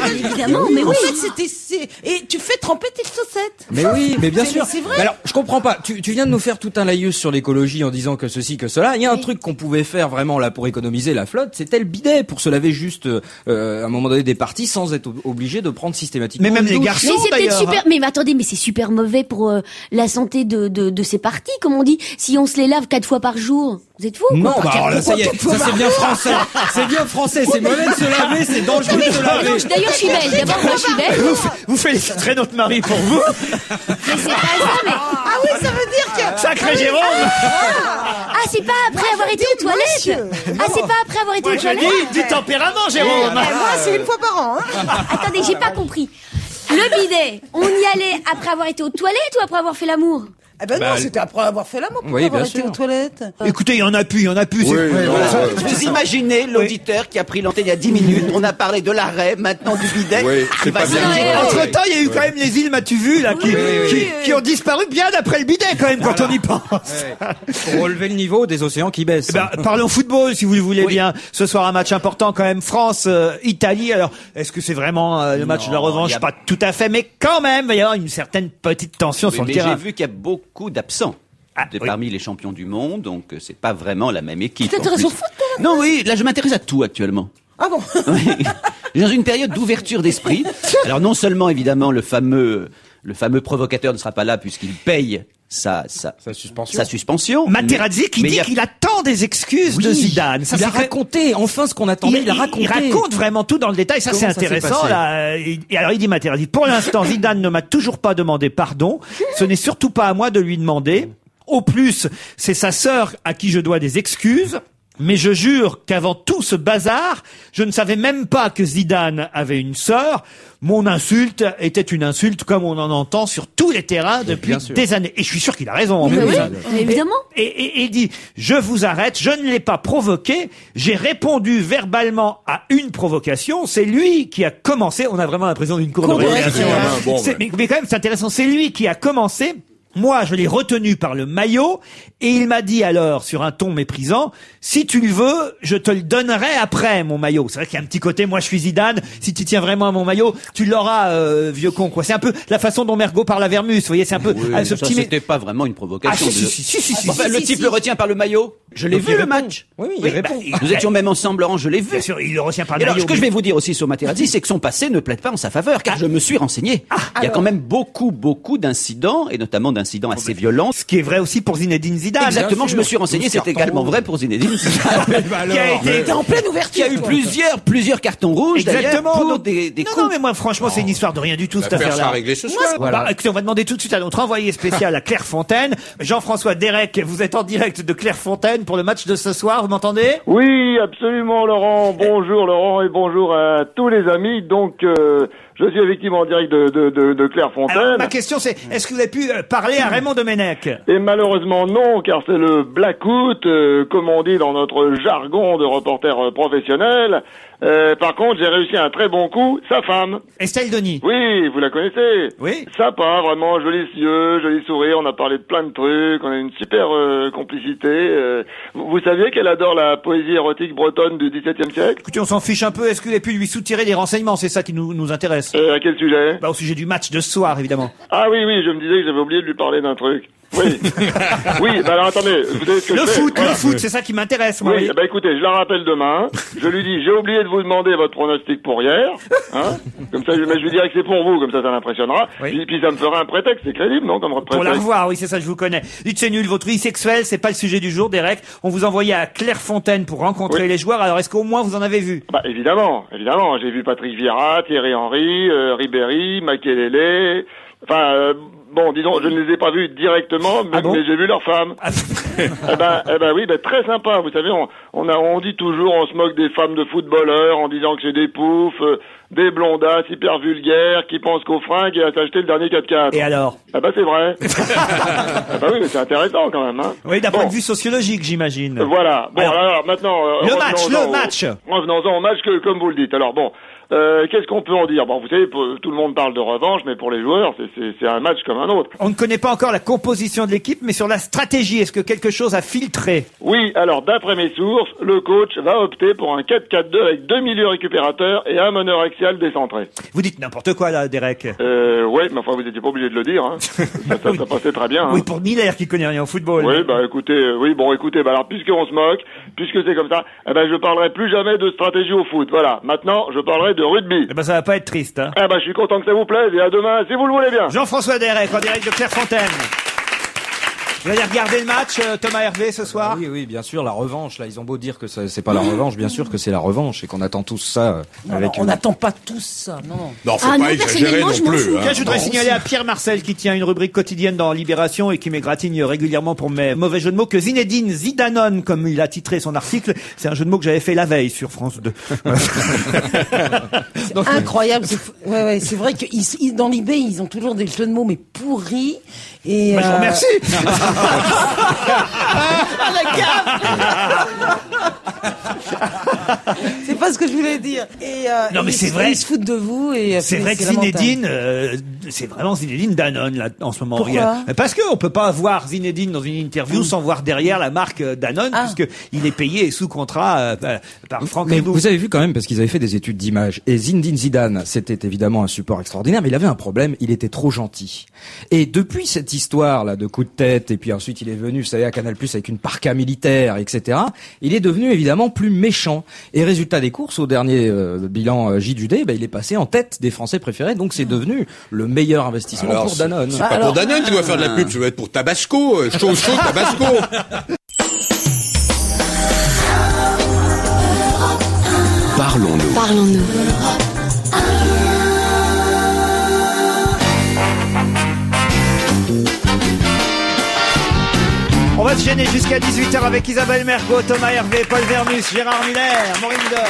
évidemment, mais En oui. fait, et tu fais tremper tes chaussettes. Mais oui, mais bien sûr. C'est vrai. Mais alors, je comprends pas. Tu viens de nous faire tout un laïus sur l'écologie en disant que ceci, que cela. Il y a un truc qu'on pouvait faire vraiment là pour économiser la flotte, c'était le bidet pour se laver juste à un moment donné des parties sans être obligé de prendre systématiquement. Mais même une les douche. garçons. Mais c'est peut-être d'ailleurs. super. Mais attendez, mais c'est super mauvais pour la santé de ces parties, comme on dit. Si on se les lave 4 fois par jour, vous êtes fous? Non, bah alors là, ça y est, ça c'est bien français. C'est bien français, c'est mauvais de se laver, c'est dangereux de se laver. D'ailleurs, je suis belle. D'abord, moi, je suis belle. Vous féliciterez notre mari pour vous. Mais c'est pas ça, mais. Ah oui, ça veut dire que... Sacré Jérôme. Ah, c'est pas après avoir été aux toilettes. Ah, c'est pas après avoir été Moi, aux je toilettes. dis du tempérament, Jérôme. Moi, c'est une fois par an. Hein. Attendez, j'ai pas compris. Le bidet, on y allait après avoir été aux toilettes ou après avoir fait l'amour? Eh ben non, c'était après avoir fait l'amour pour oui, avoir bien été sûr. aux toilettes. Écoutez, il y en a plus. Vous imaginez l'auditeur qui a pris l'antenne il y a 10 minutes. On a parlé de l'arrêt, maintenant du bidet. Oui, c'est Il va pas bien. s'inquiéter. Entre temps, il y a eu quand même les îles, m'as-tu vu, là, qui ont disparu bien après le bidet, quand même, quand on y pense. Pour relever le niveau des océans qui baissent. Eh ben, parlons football, si vous le voulez bien. Ce soir, un match important quand même. France-Italie. Alors, est-ce que c'est vraiment le match de la revanche? il y a- Pas tout à fait, mais quand même, il va y avoir une certaine petite tension Oui, sur le mais terrain. j'ai vu qu'il y a beaucoup d'absents. Ah, oui. Parmi les champions du monde, donc c'est pas vraiment la même équipe. Tu t'intéresses en au plus. foot, toi? Non, oui, là je m'intéresse à tout actuellement. Ah bon? Oui. Dans une période d'ouverture d'esprit. Alors non seulement évidemment le fameux provocateur ne sera pas là puisqu'il paye sa suspension. Materazzi qui mais dit il y a- qu'il attend des excuses de Zidane. Ça, il a c'est- raconté, enfin ce qu'on attendait, il a raconté. Il raconte vraiment tout dans le détail. Ça, Comment c'est ça s'est intéressant. passé Là. Et alors, il dit Materazzi, pour l'instant, Zidane ne m'a toujours pas demandé pardon. Ce n'est surtout pas à moi de lui demander. Au plus, c'est sa sœur à qui je dois des excuses. Mais je jure qu'avant tout ce bazar, je ne savais même pas que Zidane avait une sœur. Mon insulte était une insulte comme on en entend sur tous les terrains depuis bien sûr. des années. Et je suis sûr qu'il a raison. en Mais plus, oui, hein. évidemment. Et il dit, je vous arrête, je ne l'ai pas provoqué, j'ai répondu verbalement à une provocation, c'est lui qui a commencé, on a vraiment l'impression d'une cour de récréation. récréation, hein. Bon, C'est- ouais. mais quand même, c'est intéressant, c'est lui qui a commencé. Moi, je l'ai retenu par le maillot, et il m'a dit alors, sur un ton méprisant, si tu le veux, je te le donnerai après, mon maillot. C'est vrai qu'il y a un petit côté, moi je suis Zidane, si tu tiens vraiment à mon maillot, tu l'auras, vieux con, quoi. C'est un peu la façon dont Mergo parle à Vermus, vous voyez, c'est un peu Oui, ce ça, petit... c'était pas vraiment une Ah, provocation. si. Enfin, le type le retient par le maillot. Je l'ai Donc, vu il le répond. match. Oui, il Oui, répond. bah, Nous étions même ensemble, Laurent, je l'ai vu. Bien sûr, il le retient par le Et alors, maillot. ce que je vais vous dire aussi sur Materazzi, c'est que son passé ne plaide pas en sa faveur, car je me suis renseigné. Il y a quand même beaucoup d'incidents, et notamment d'incidents assez violents. Ce qui est vrai aussi pour Zinedine Zidane. Exactement, je me suis renseigné, c'est également vrai pour Zinedine Zidane. Qui a été en pleine ouverture. Qui a eu plusieurs cartons rouges d'ailleurs pour des coups. Non, mais moi, franchement, c'est une histoire de rien du tout, cette L'affaire affaire-là. sera réglée ce soir. Bah, écoutez, on va demander tout de suite à notre envoyé spécial à Clairefontaine. Jean-François Derek, vous êtes en direct de Clairefontaine pour le match de ce soir, vous m'entendez? Oui, absolument, Laurent. Bonjour, Laurent, et bonjour à tous les amis. Donc, je suis effectivement en direct de Clairefontaine. Alors, ma question, c'est, est-ce que vous avez pu parler à Raymond Domenech? Et malheureusement non, car c'est le blackout, comme on dit dans notre jargon de reporter professionnel. Par contre, j'ai réussi un très bon coup, sa femme. Estelle Denis. Oui, vous la connaissez? Oui. Sympa, vraiment, jolis yeux, joli sourire, on a parlé de plein de trucs, on a une super complicité. Vous saviez qu'elle adore la poésie érotique bretonne du XVIIe siècle? Écoutez, on s'en fiche un peu, est-ce que vous avez pu lui soutirer des renseignements? C'est ça qui nous intéresse. À quel sujet? Bah, au sujet du match de ce soir, évidemment. Ah oui, je me disais que j'avais oublié de lui parler d'un truc. Oui. Oui, bah alors attendez, vous savez ce que Le je fais? foot, Voilà. le foot, c'est ça qui m'intéresse, moi. Oui, bah écoutez, je la rappelle demain. Je lui dis, j'ai oublié de vous demander votre pronostic pour hier. Hein, comme ça, mais je lui dirai que c'est pour vous, comme ça l'impressionnera. Oui. Puis ça me fera un prétexte, c'est crédible, non, comme prétexte. Pour la revoir, oui, c'est ça, je vous connais. Dites, c'est nul, votre vie sexuelle, c'est pas le sujet du jour, Derek. On vous envoyait à Clairefontaine pour rencontrer Oui. les joueurs, alors est-ce qu'au moins vous en avez vu? Bah évidemment. J'ai vu Patrick Vieira, Thierry Henry, Ribéry, Makelele. Enfin, bon, disons, je ne les ai pas vus directement, mais, mais j'ai vu leurs femmes. Eh ben oui, très sympa. Vous savez, on dit toujours, on se moque des femmes de footballeurs en disant que c'est des poufs, des blondasses hyper vulgaires qui pensent qu'aux fringues et à s'acheter le dernier 4x4. Et alors? Ah bah c'est vrai. Ah bah oui, mais c'est intéressant quand même, hein. Oui, d'un point de vue sociologique, j'imagine. Voilà. Bon, alors maintenant, le match. Revenons-en au match comme vous le dites. Alors bon. Qu'est-ce qu'on peut en dire? Bon, vous savez, tout le monde parle de revanche, mais pour les joueurs, c'est un match comme un autre. On ne connaît pas encore la composition de l'équipe, mais sur la stratégie, est-ce que quelque chose a filtré? Oui, alors d'après mes sources, le coach va opter pour un 4-4-2 avec 2 milieux récupérateurs et un meneur axial décentré. Vous dites n'importe quoi là, Derek. Oui, mais enfin vous n'étiez pas obligé de le dire. Hein. ça passait très bien. Hein. Oui, pour Miller qui connaît rien au football. Oui, bah écoutez, alors puisqu'on se moque, puisque c'est comme ça, je parlerai plus jamais de stratégie au foot. Voilà, maintenant je parlerai de rugby. Eh ben ça va pas être triste, hein. Je suis content que ça vous plaise et à demain si vous le voulez bien. Jean-François Derek en direct de Clairefontaine. Vous allez regarder le match, Thomas Hervé, ce soir? Oui, bien sûr, la revanche. Là, ils ont beau dire que c'est pas la revanche, bien sûr que c'est la revanche et qu'on attend tous ça. On n'attend pas tous ça, non. Non, faut pas exagérer non plus. Tiens, je voudrais signaler à Pierre Marcel, qui tient une rubrique quotidienne dans Libération et qui m'égratigne régulièrement pour mes mauvais jeux de mots, que Zinedine Zidanon, comme il a titré son article, c'est un jeu de mots que j'avais fait la veille sur France 2. C'est incroyable. C'est vrai que dans l'IB, ils ont toujours des jeux de mots, mais pourris. Et je vous remercie. C'est pas ce que je voulais dire. Non, mais c'est vrai. Ils se foutent de vous et c'est vrai que Zinedine, c'est vraiment Zinedine Danone là en ce moment. Pourquoi? Parce que on peut pas voir Zinedine dans une interview sans voir derrière la marque Danone, puisque il est payé sous contrat par Franck Ribot. Vous avez vu quand même, parce qu'ils avaient fait des études d'image, et Zinedine Zidane, c'était évidemment un support extraordinaire, mais il avait un problème, il était trop gentil. Et depuis cette histoire là de coup de tête, et puis ensuite il est venu, vous savez, à Canal+ avec une parka militaire, etc. Il est devenu évidemment plus méchant. Et résultat des courses, au dernier bilan JDD, il est passé en tête des Français préférés, donc c'est devenu le meilleur investissement Alors, pour Danone. C'est pas pour Danone qui doit faire de la pub, ça doit être pour Tabasco, chaud Tabasco. Parlons-nous. On va se gêner jusqu'à 18h avec Isabelle Mergo, Thomas Hervé, Paul Vermus, Gérard Miller, Maureen Dor.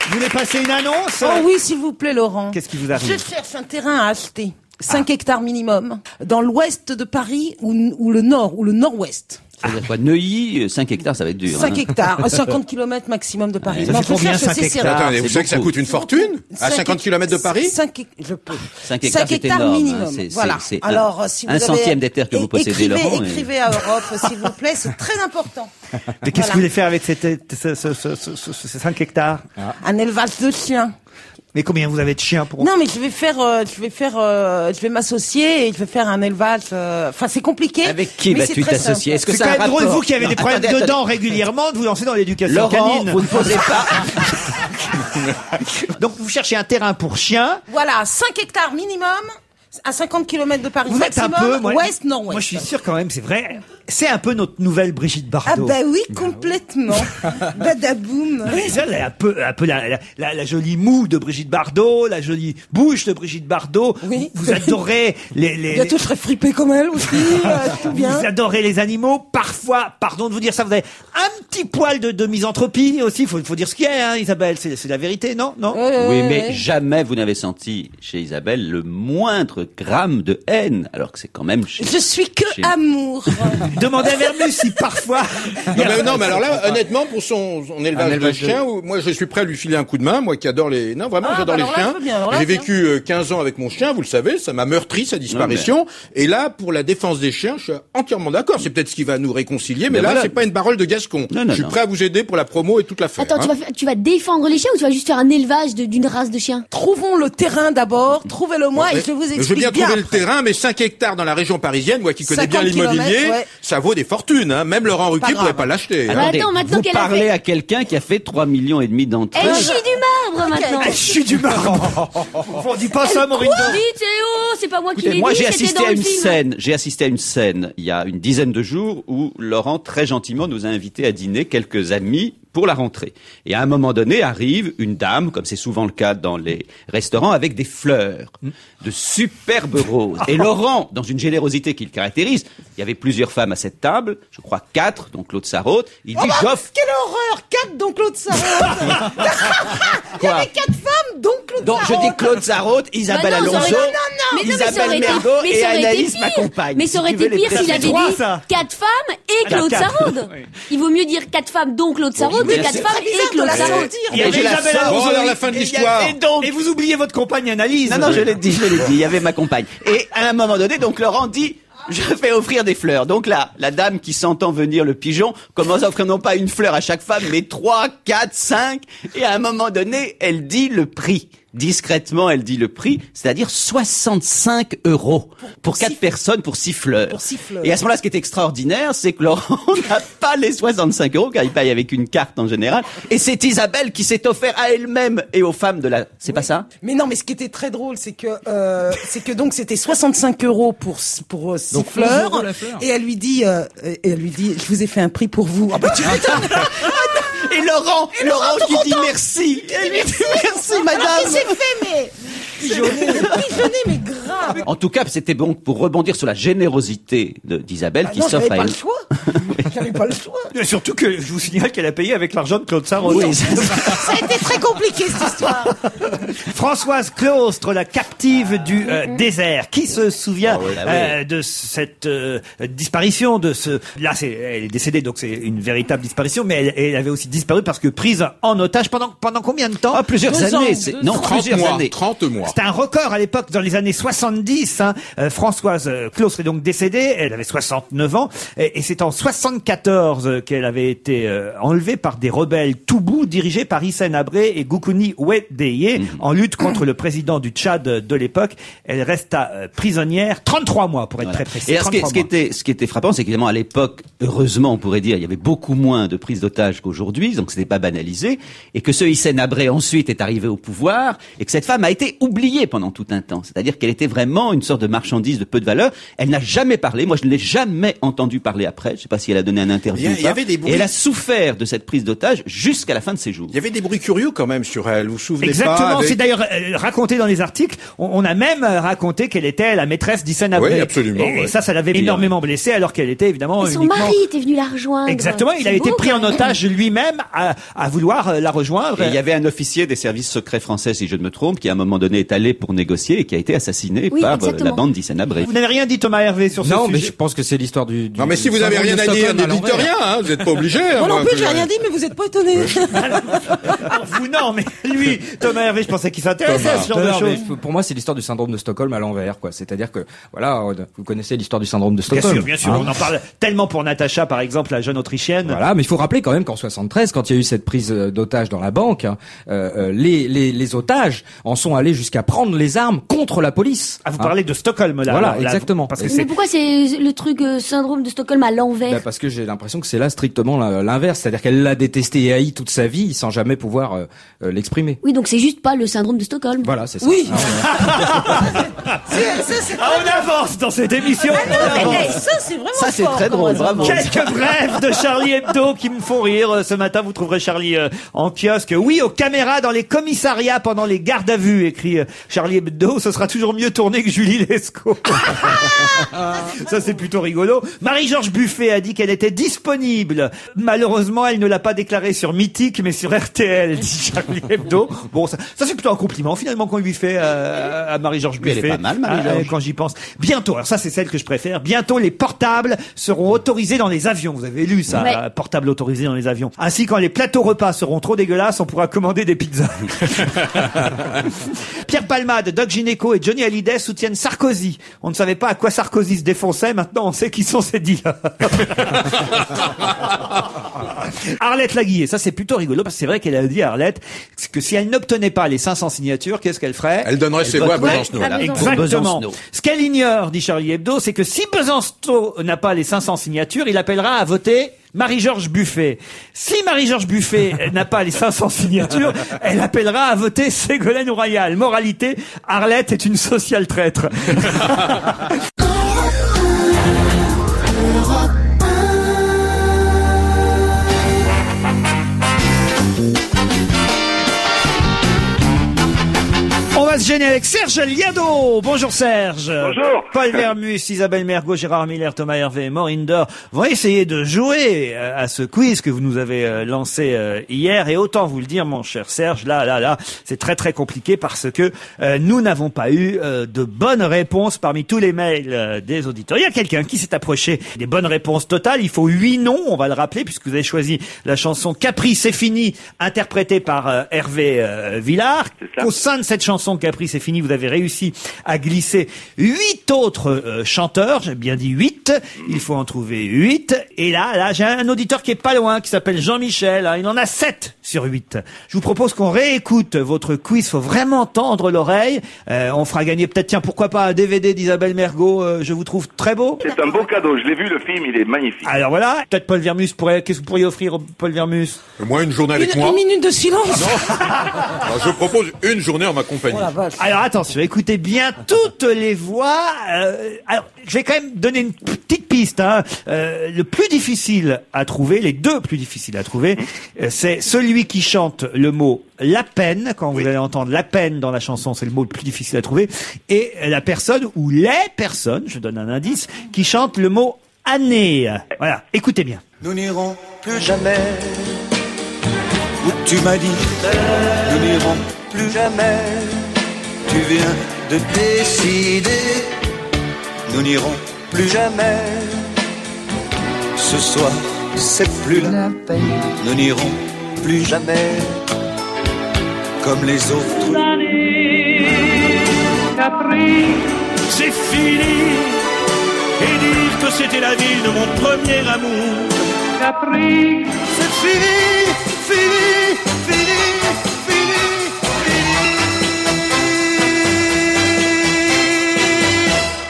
Vous voulez passer une annonce? Oh oui, s'il vous plaît, Laurent. Qu'est-ce qui vous arrive? Je cherche un terrain à acheter. 5 hectares minimum. Dans l'ouest de Paris ou le nord, ou le nord-ouest. C'est-à-dire quoi? Neuilly, 5 hectares, ça va être dur. 5 hein. hectares, 50 km maximum de Paris. Ça fait combien, 5 hectares? Attendez, vous savez que ça coûte une fortune? À 50 km de Paris? 5 je peux. 5 hectares, c'est énorme. minimum. Hein. Voilà. C'est Alors, si vous un avez... centième des terres que vous possédez, Laurent. Écrivez à Europe, s'il vous plaît, c'est très important. Mais qu'est-ce que vous voulez faire avec ces 5 hectares? Un élevage de chiens. Mais combien vous avez de chiens pour... Non, mais je vais m'associer et je vais faire un élevage. Enfin, c'est compliqué. Avec qui vas-tu t'associer? Est-ce que c'est ça a quand même un drôle, rapport? vous qui avez des problèmes Attendez. de dents régulièrement, de vous lancer dans l'éducation Laurent, canine. vous ne posez pas. Donc vous cherchez un terrain pour chiens. Voilà, 5 hectares minimum. à 50 km de Paris. Vous êtes un peu, ouest, nord-ouest. Moi, je suis sûr quand même, c'est vrai. C'est un peu notre nouvelle Brigitte Ah Bardot. bah oui, complètement. Badaboum. Elle est un peu la jolie moue de Brigitte Bardot, la jolie bouche de Brigitte Bardot. Oui. Vous adorez Bientôt, je serais fripé comme elle aussi. Tout bien. Vous adorez les animaux. Parfois, pardon de vous dire ça, vous avez un petit poil de misanthropie aussi. Faut dire ce qu'il y a, hein, Isabelle. C'est la vérité, non? Oui, mais jamais vous n'avez senti chez Isabelle le moindre gramme de haine, alors que c'est quand même chez... Je suis que amour. Demandez à Vermus si parfois... Non, mais alors là, honnêtement, pour son élevage de chiens, moi je suis prêt à lui filer un coup de main, moi qui adore les... Non, vraiment, j'adore les chiens. J'ai vécu 15 ans avec mon chien, vous le savez, ça m'a meurtri sa disparition. Et là, pour la défense des chiens, je suis entièrement d'accord. C'est peut-être ce qui va nous réconcilier, mais là, c'est pas une parole de Gascon. Je suis prêt à vous aider pour la promo et toute l'affaire. Attends, tu vas défendre les chiens ou tu vas juste faire un élevage d'une race de chiens? Trouvons le terrain d'abord, trouvez-le-moi et je vous explique. Je veux bien trouver le terrain, mais 5 hectares dans la région parisienne, moi qui connais bien l'immobilier, ça vaut des fortunes, hein. Même Laurent Ruquier pourrait pas l'acheter. Alors, attends, maintenant vous qu'elle a parlez fait... à quelqu'un qui a fait 3,5 millions d'entrées. Elle chie du marbre maintenant. Elle chie du marbre. On dit pas ça, Maureen. Dites, c'est pas moi qui l'ai dit, Moi, j'ai c'était assisté dans à le une film. scène. J'ai assisté à une scène il y a une dizaine de jours où Laurent très gentiment nous a invités à dîner quelques amis pour la rentrée. Et à un moment donné arrive une dame, comme c'est souvent le cas dans les restaurants, avec des fleurs, de superbes roses. Et Laurent, dans une générosité qui le caractérise, il y avait plusieurs femmes à cette table, je crois 4, dont Claude Sarraute. Il dit j'offre. Quelle horreur! 4 dont Claude Sarraute. Il y avait 4 femmes dont Claude Donc je Sarraute. dis Claude Sarraute, Isabelle Bah non, Alonso, Mais non, Isabelle Mergo et Anaïs, ma compagne. Mais ça aurait été pire s'il avait dit 4 femmes et Claude Sarraute. Il vaut mieux dire 4 femmes dont Claude Sarraute que 4 femmes et Claude Sarraute. Il y avait Isabelle Alonso. Bon, alors la fin de l'histoire. Et vous oubliez votre compagne Annalise. Non, je l'ai dit, il y avait ma compagne. Et à un moment donné, donc Laurent dit, je vais offrir des fleurs. Donc là, la dame qui s'entend venir le pigeon commence à offrir non pas une fleur à chaque femme, mais 3, 4, 5. Et à un moment donné, elle dit le prix. Discrètement, elle dit le prix, c'est-à-dire 65 € pour 4 personnes pour 6 fleurs. Pour 6 fleurs. Et à ce moment-là, ce qui est extraordinaire, c'est que Laurent n'a pas les 65 € car il paye avec une carte en général. Et c'est Isabelle qui s'est offert à elle-même et aux femmes de la... C'est pas ça? Mais non, mais ce qui était très drôle, c'est que donc c'était 65 € pour 6 fleurs. Et elle lui dit, je vous ai fait un prix pour vous. Ah bah tu m'étonnes. Et Laurent qui dit merci. Elle lui dit merci, madame. Qu'est-ce que c'est fait, mais pigeonner, mais grave. En tout cas, c'était bon pour rebondir sur la générosité d'Isabelle qui s'offre à J'avais pas elle. le choix. J'avais pas le choix. Et surtout que je vous signale qu'elle a payé avec l'argent de Claude Sarraute. Oui, Ça a été très compliqué cette histoire. Françoise Claustre, la captive du désert. Qui se souvient de cette disparition de ce... Là, elle est décédée, donc c'est une véritable disparition, mais elle avait aussi disparu parce que prise en otage pendant combien de temps? Plusieurs 2 années. ans, Non, 30 plusieurs mois. années. 30 mois. C'était un record à l'époque, dans les années 70. Françoise Claustre est donc décédée. Elle avait 69 ans. Et c'est en 74 qu'elle avait été enlevée par des rebelles Toubou dirigés par Hissène Habré et Goukouni Ouédéyé en lutte contre le président du Tchad de l'époque. Elle resta prisonnière 33 mois pour être très précis. Et alors, ce qui était frappant, c'est qu'évidemment à l'époque, heureusement on pourrait dire, il y avait beaucoup moins de prises d'otages qu'aujourd'hui, donc c'était pas banalisé, et que ce Hissène Habré ensuite est arrivé au pouvoir, et que cette femme a été oubliée pendant tout un temps. C'est-à-dire qu'elle était vraiment une sorte de marchandise de peu de valeur. Elle n'a jamais parlé. Moi, je ne l'ai jamais entendu parler après. Je sais pas si elle a donné un interview. Il y avait des bruits. Et elle a souffert de cette prise d'otage jusqu'à la fin de ses jours. Il y avait des bruits curieux quand même sur elle. Vous vous souvenez Exactement, pas c'est d'ailleurs raconté dans les articles. On a même raconté qu'elle était la maîtresse d'Hissène Habré. Oui, absolument. Et ça l'avait énormément blessée, alors qu'elle était évidemment Et son uniquement... mari était venu la rejoindre. Exactement, il a été pris en otage lui-même à vouloir la rejoindre. Et il y avait un officier des services secrets français, si je ne me trompe, qui à un moment donné est allé pour négocier et qui a été assassiné par la bande d'Hissène Habré. Vous n'avez rien dit, Thomas Hervé, sur ce sujet? Non, mais je pense que c'est l'histoire du Non, mais si vous avez rien à dire, ne dites rien, hein. Vous n'êtes pas obligé. Moi non plus, j'ai rien dit, mais vous êtes pas étonné. Vous non, mais lui, Thomas Hervé, je pensais qu'il s'intéressait à ce genre de Non, choses. mais pour moi, c'est l'histoire du syndrome de Stockholm à l'envers, quoi. C'est-à-dire que, voilà, vous connaissez l'histoire du syndrome de Bien Stockholm. sûr, bien sûr, Hein. on en parle tellement pour Nathalie. Natacha, par exemple, la jeune Autrichienne. Voilà, mais il faut rappeler quand même qu'en 73, quand il y a eu cette prise d'otages dans la banque, les otages en sont allés jusqu'à prendre les armes contre la police. Ah, vous parlez de Stockholm, là. Voilà, alors, là, exactement. Parce que Mais pourquoi c'est le truc syndrome de Stockholm à l'envers? Parce que j'ai l'impression que c'est là strictement l'inverse, c'est-à-dire qu'elle l'a détesté et haï toute sa vie sans jamais pouvoir l'exprimer. Oui, donc c'est juste pas le syndrome de Stockholm. Voilà, c'est ça. Oui. on avance dans cette émission. Ça, c'est vraiment Ça, c'est fort, très drôle, comme raisonnement. bravo. Quelques brèves de Charlie Hebdo qui me font rire. Ce matin, vous trouverez Charlie en kiosque. Oui, aux caméras dans les commissariats pendant les gardes à vue, écrit Charlie Hebdo. Ce sera toujours mieux tourné que Julie Lescaut. Ça, c'est plutôt rigolo. Marie-Georges Buffet a dit qu'elle était disponible. Malheureusement, elle ne l'a pas déclaré sur Mythique, mais sur RTL, dit Charlie Hebdo. Bon, ça c'est plutôt un compliment, finalement, qu'on lui fait à Marie-Georges Buffet. Elle est pas mal, Marie-Georges. Quand j'y pense. Bientôt, alors ça, c'est celle que je préfère. Bientôt, les portables seront autorisés dans les avions. Vous avez lu ça, Ouais. portables autorisés dans les avions. Ainsi, quand les plateaux repas seront trop dégueulasses, on pourra commander des pizzas. Pierre Palmade, Doc Gynéco et Johnny Hallyday soutiennent Sarkozy. On ne savait pas à quoi Sarkozy se défonçait. Maintenant, on sait qui sont ces dealers. Arlette Laguillet, ça c'est plutôt rigolo parce que c'est vrai qu'elle a dit, Arlette, que si elle n'obtenait pas les 500 signatures, qu'est-ce qu'elle ferait? Elle donnerait ses voix à Besancenot. Voilà. Exactement. Besancenot. Ce qu'elle ignore, dit Charlie Hebdo, c'est que si Besancenot n'a pas les 500 signatures, il appellera à voter Marie-Georges Buffet. Si Marie-Georges Buffet n'a pas les 500 signatures, elle appellera à voter Ségolène Royal. Moralité, Arlette est une sociale traître. On va se gêner avec Serge Liado. Bonjour Serge. Bonjour. Paul Vermus, Isabelle Mergo, Gérard Miller, Thomas Hervé et Maureen Dor vont essayer de jouer à ce quiz que vous nous avez lancé hier. Et autant vous le dire, mon cher Serge, là, c'est très très compliqué parce que nous n'avons pas eu de bonnes réponses parmi tous les mails des auditeurs. Il y a quelqu'un qui s'est approché des bonnes réponses totales. Il faut 8 noms, on va le rappeler, puisque vous avez choisi la chanson Capri, c'est fini, interprétée par Hervé Villard. Au sein de cette chanson Capri, c'est fini, vous avez réussi à glisser 8 autres chanteurs. J'ai bien dit 8. Il faut en trouver 8. Et là, j'ai un auditeur qui est pas loin, qui s'appelle Jean-Michel. Hein, il en a 7 sur 8. Je vous propose qu'on réécoute votre quiz. Faut vraiment tendre l'oreille. On fera gagner peut-être, tiens, pourquoi pas un DVD d'Isabelle Mergo. Je vous trouve très beau. C'est un beau cadeau. Je l'ai vu, le film, il est magnifique. Alors voilà. Peut-être Paul Vermus qu'est-ce que vous pourriez offrir au Paul Vermus? Moi, une journée avec moi. Une minute de silence. Alors, je propose une journée en ma compagnie. Oh la vache. Alors attention, écoutez bien toutes les voix. Alors, je vais quand même donner une petite piste. Hein. Le plus difficile à trouver, les deux plus difficiles à trouver, c'est celui qui chante le mot la peine. Quand vous allez entendre la peine dans la chanson, c'est le mot le plus difficile à trouver. Et la personne ou les personnes, je donne un indice, qui chante le mot année. Voilà, écoutez bien. Nous n'irons plus jamais où tu m'as dit. Nous n'irons plus jamais. Tu viens de décider. Nous n'irons plus jamais. Ce soir, c'est plus la peine. Nous n'irons plus jamais comme les autres. Capri, c'est fini. Et dire que c'était la ville de mon premier amour. Capri, c'est fini, fini, fini, fini,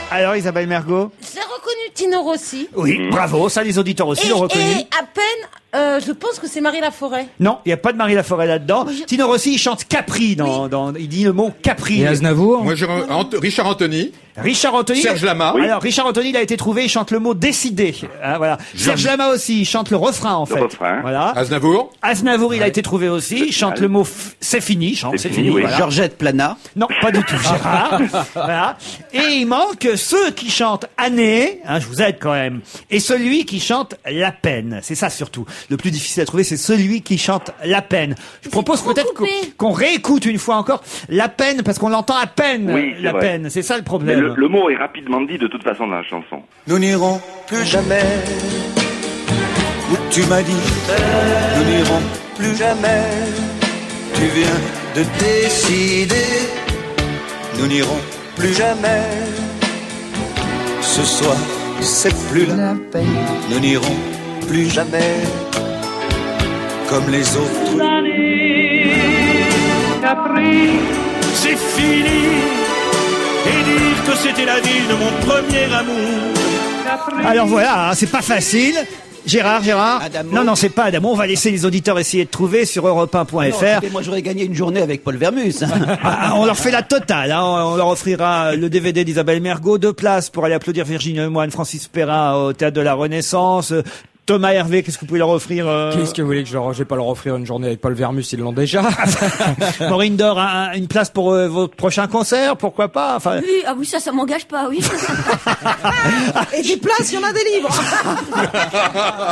Alors Isabelle Mergo? J'ai reconnu Tino Rossi. Oui, bravo, ça les auditeurs aussi l'ont reconnu. Et à peine, je pense que c'est Marie Laforêt. Non, il n'y a pas de Marie Laforêt là-dedans. Tino Rossi, il chante Capri il dit le mot Capri. Et Aznavour? Moi, j'ai Richard Anthony. Richard Anthony. Serge Lama. Oui. Alors, Richard Anthony, il a été trouvé, il chante le mot décidé. Hein, voilà. Serge Lama aussi, il chante le refrain, en fait. refrain. Voilà. Aznavour. Aznavour, il a été trouvé aussi, il chante le mot c'est fini, chante c'est fini. oui. Voilà. Georgette Plana. Non, pas du tout, Gérard. Voilà. Et il manque ceux qui chantent année, hein, je vous aide quand même, et celui qui chante la peine. C'est ça surtout. Le plus difficile à trouver, c'est celui qui chante la peine. Je propose peut-être qu'on réécoute une fois encore la peine, parce qu'on l'entend à peine, Oui, c'est la vrai. peine. C'est ça le Mais problème. le mot est rapidement dit de toute façon dans la chanson. Nous n'irons plus jamais où tu m'as dit. Nous n'irons plus jamais. Tu viens de décider. Nous n'irons plus jamais. Ce soir, c'est plus la peine. Nous n'irons plus jamais comme les autres. C'est fini. Et dire que c'était la ville de mon premier amour. Alors voilà, hein, c'est pas facile. Gérard. Adamo. Non, c'est pas Adamo. On va laisser les auditeurs essayer de trouver sur europe1.fr. Moi, j'aurais gagné une journée avec Paul Vermus. On leur fait la totale. Hein. On leur offrira le DVD d'Isabelle Mergo, 2 places pour aller applaudir Virginie Lemoine, Francis Perrin au Théâtre de la Renaissance. Thomas Hervé, qu'est-ce que vous pouvez leur offrir Qu'est-ce que vous voulez que je vais pas leur offrir une journée avec Paul Vermus, ils l'ont déjà. Maureen Dor, une place pour votre prochain concert, pourquoi pas enfin... Oui, ça m'engage pas, oui. Et des places, il y en a des livres.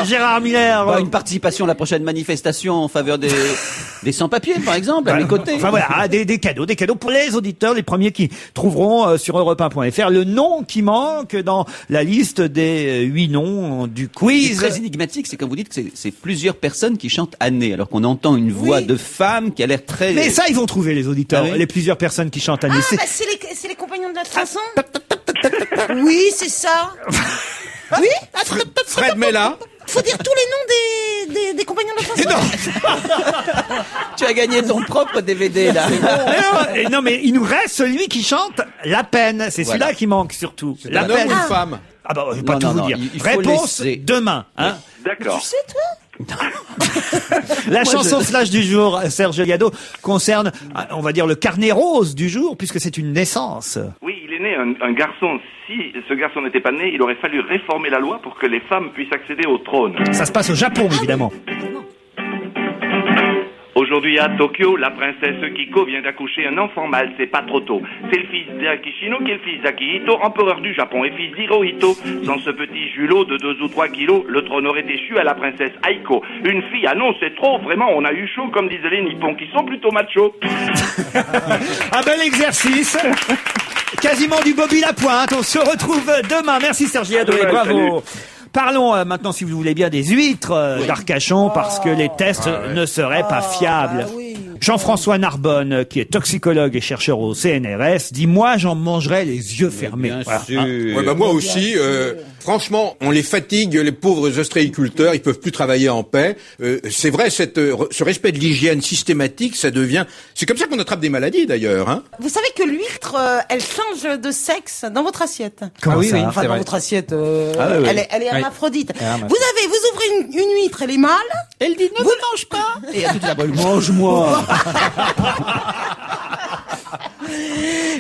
Gérard Miller. Une participation à la prochaine manifestation en faveur des sans-papiers, par exemple, à mes côtés. Enfin voilà, des cadeaux pour les auditeurs, les premiers qui trouveront sur europe1.fr le nom qui manque dans la liste des 8 noms du quiz. C'est très énigmatique, c'est quand vous dites que c'est plusieurs personnes qui chantent Année, alors qu'on entend une voix de femme qui a l'air très... Mais ça, ils vont trouver, les auditeurs, les plusieurs personnes qui chantent Année. C'est les compagnons de la chanson. Oui, c'est ça. Oui. Fred Mella. Faut dire tous les noms des compagnons de la chanson. Tu as gagné ton propre DVD, là. Non, mais il nous reste celui qui chante La Peine. C'est celui-là qui manque, surtout. La peine. Un homme ou une femme? Ah bah, je vais pas tout vous dire. Réponse demain, hein. D'accord. Tu sais, toi? La chanson flash du jour, Serge Liado, concerne, on va dire, le carnet rose du jour, puisque c'est une naissance. Oui, il est né un garçon. Si ce garçon n'était pas né, il aurait fallu réformer la loi pour que les femmes puissent accéder au trône. Ça se passe au Japon, évidemment. Aujourd'hui à Tokyo, la princesse Kiko vient d'accoucher un enfant mâle, c'est pas trop tôt. C'est le fils d'Akishino qui est le fils d'Akihito, empereur du Japon et fils d'Hirohito. Sans ce petit julot de 2 ou 3 kilos, le trône aurait échu à la princesse Aiko. Une fille, ah non, c'est trop, vraiment, on a eu chaud, comme disaient les Nippons, qui sont plutôt machos. Un bel exercice. Quasiment du Bobby Lapointe. On se retrouve demain. Merci Serge Liado et bravo. Parlons maintenant, si vous voulez bien, des huîtres d'Arcachon, parce que les tests ne seraient pas fiables. Jean-François Narbonne, qui est toxicologue et chercheur au CNRS, dit « Moi, j'en mangerai les yeux fermés. » Bien sûr. Ouais, moi aussi. Franchement, on les fatigue, les pauvres ostréiculteurs, ils peuvent plus travailler en paix. C'est vrai, ce respect de l'hygiène systématique, ça devient... C'est comme ça qu'on attrape des maladies, d'ailleurs. Hein. Vous savez que l'huître, elle change de sexe dans votre assiette. Comment ça? Enfin, dans votre assiette, elle est hermaphrodite. Vous ouvrez une huître, elle est mâle. Elle dit « Ne me mange pas !» Et elle dit « Mange-moi !»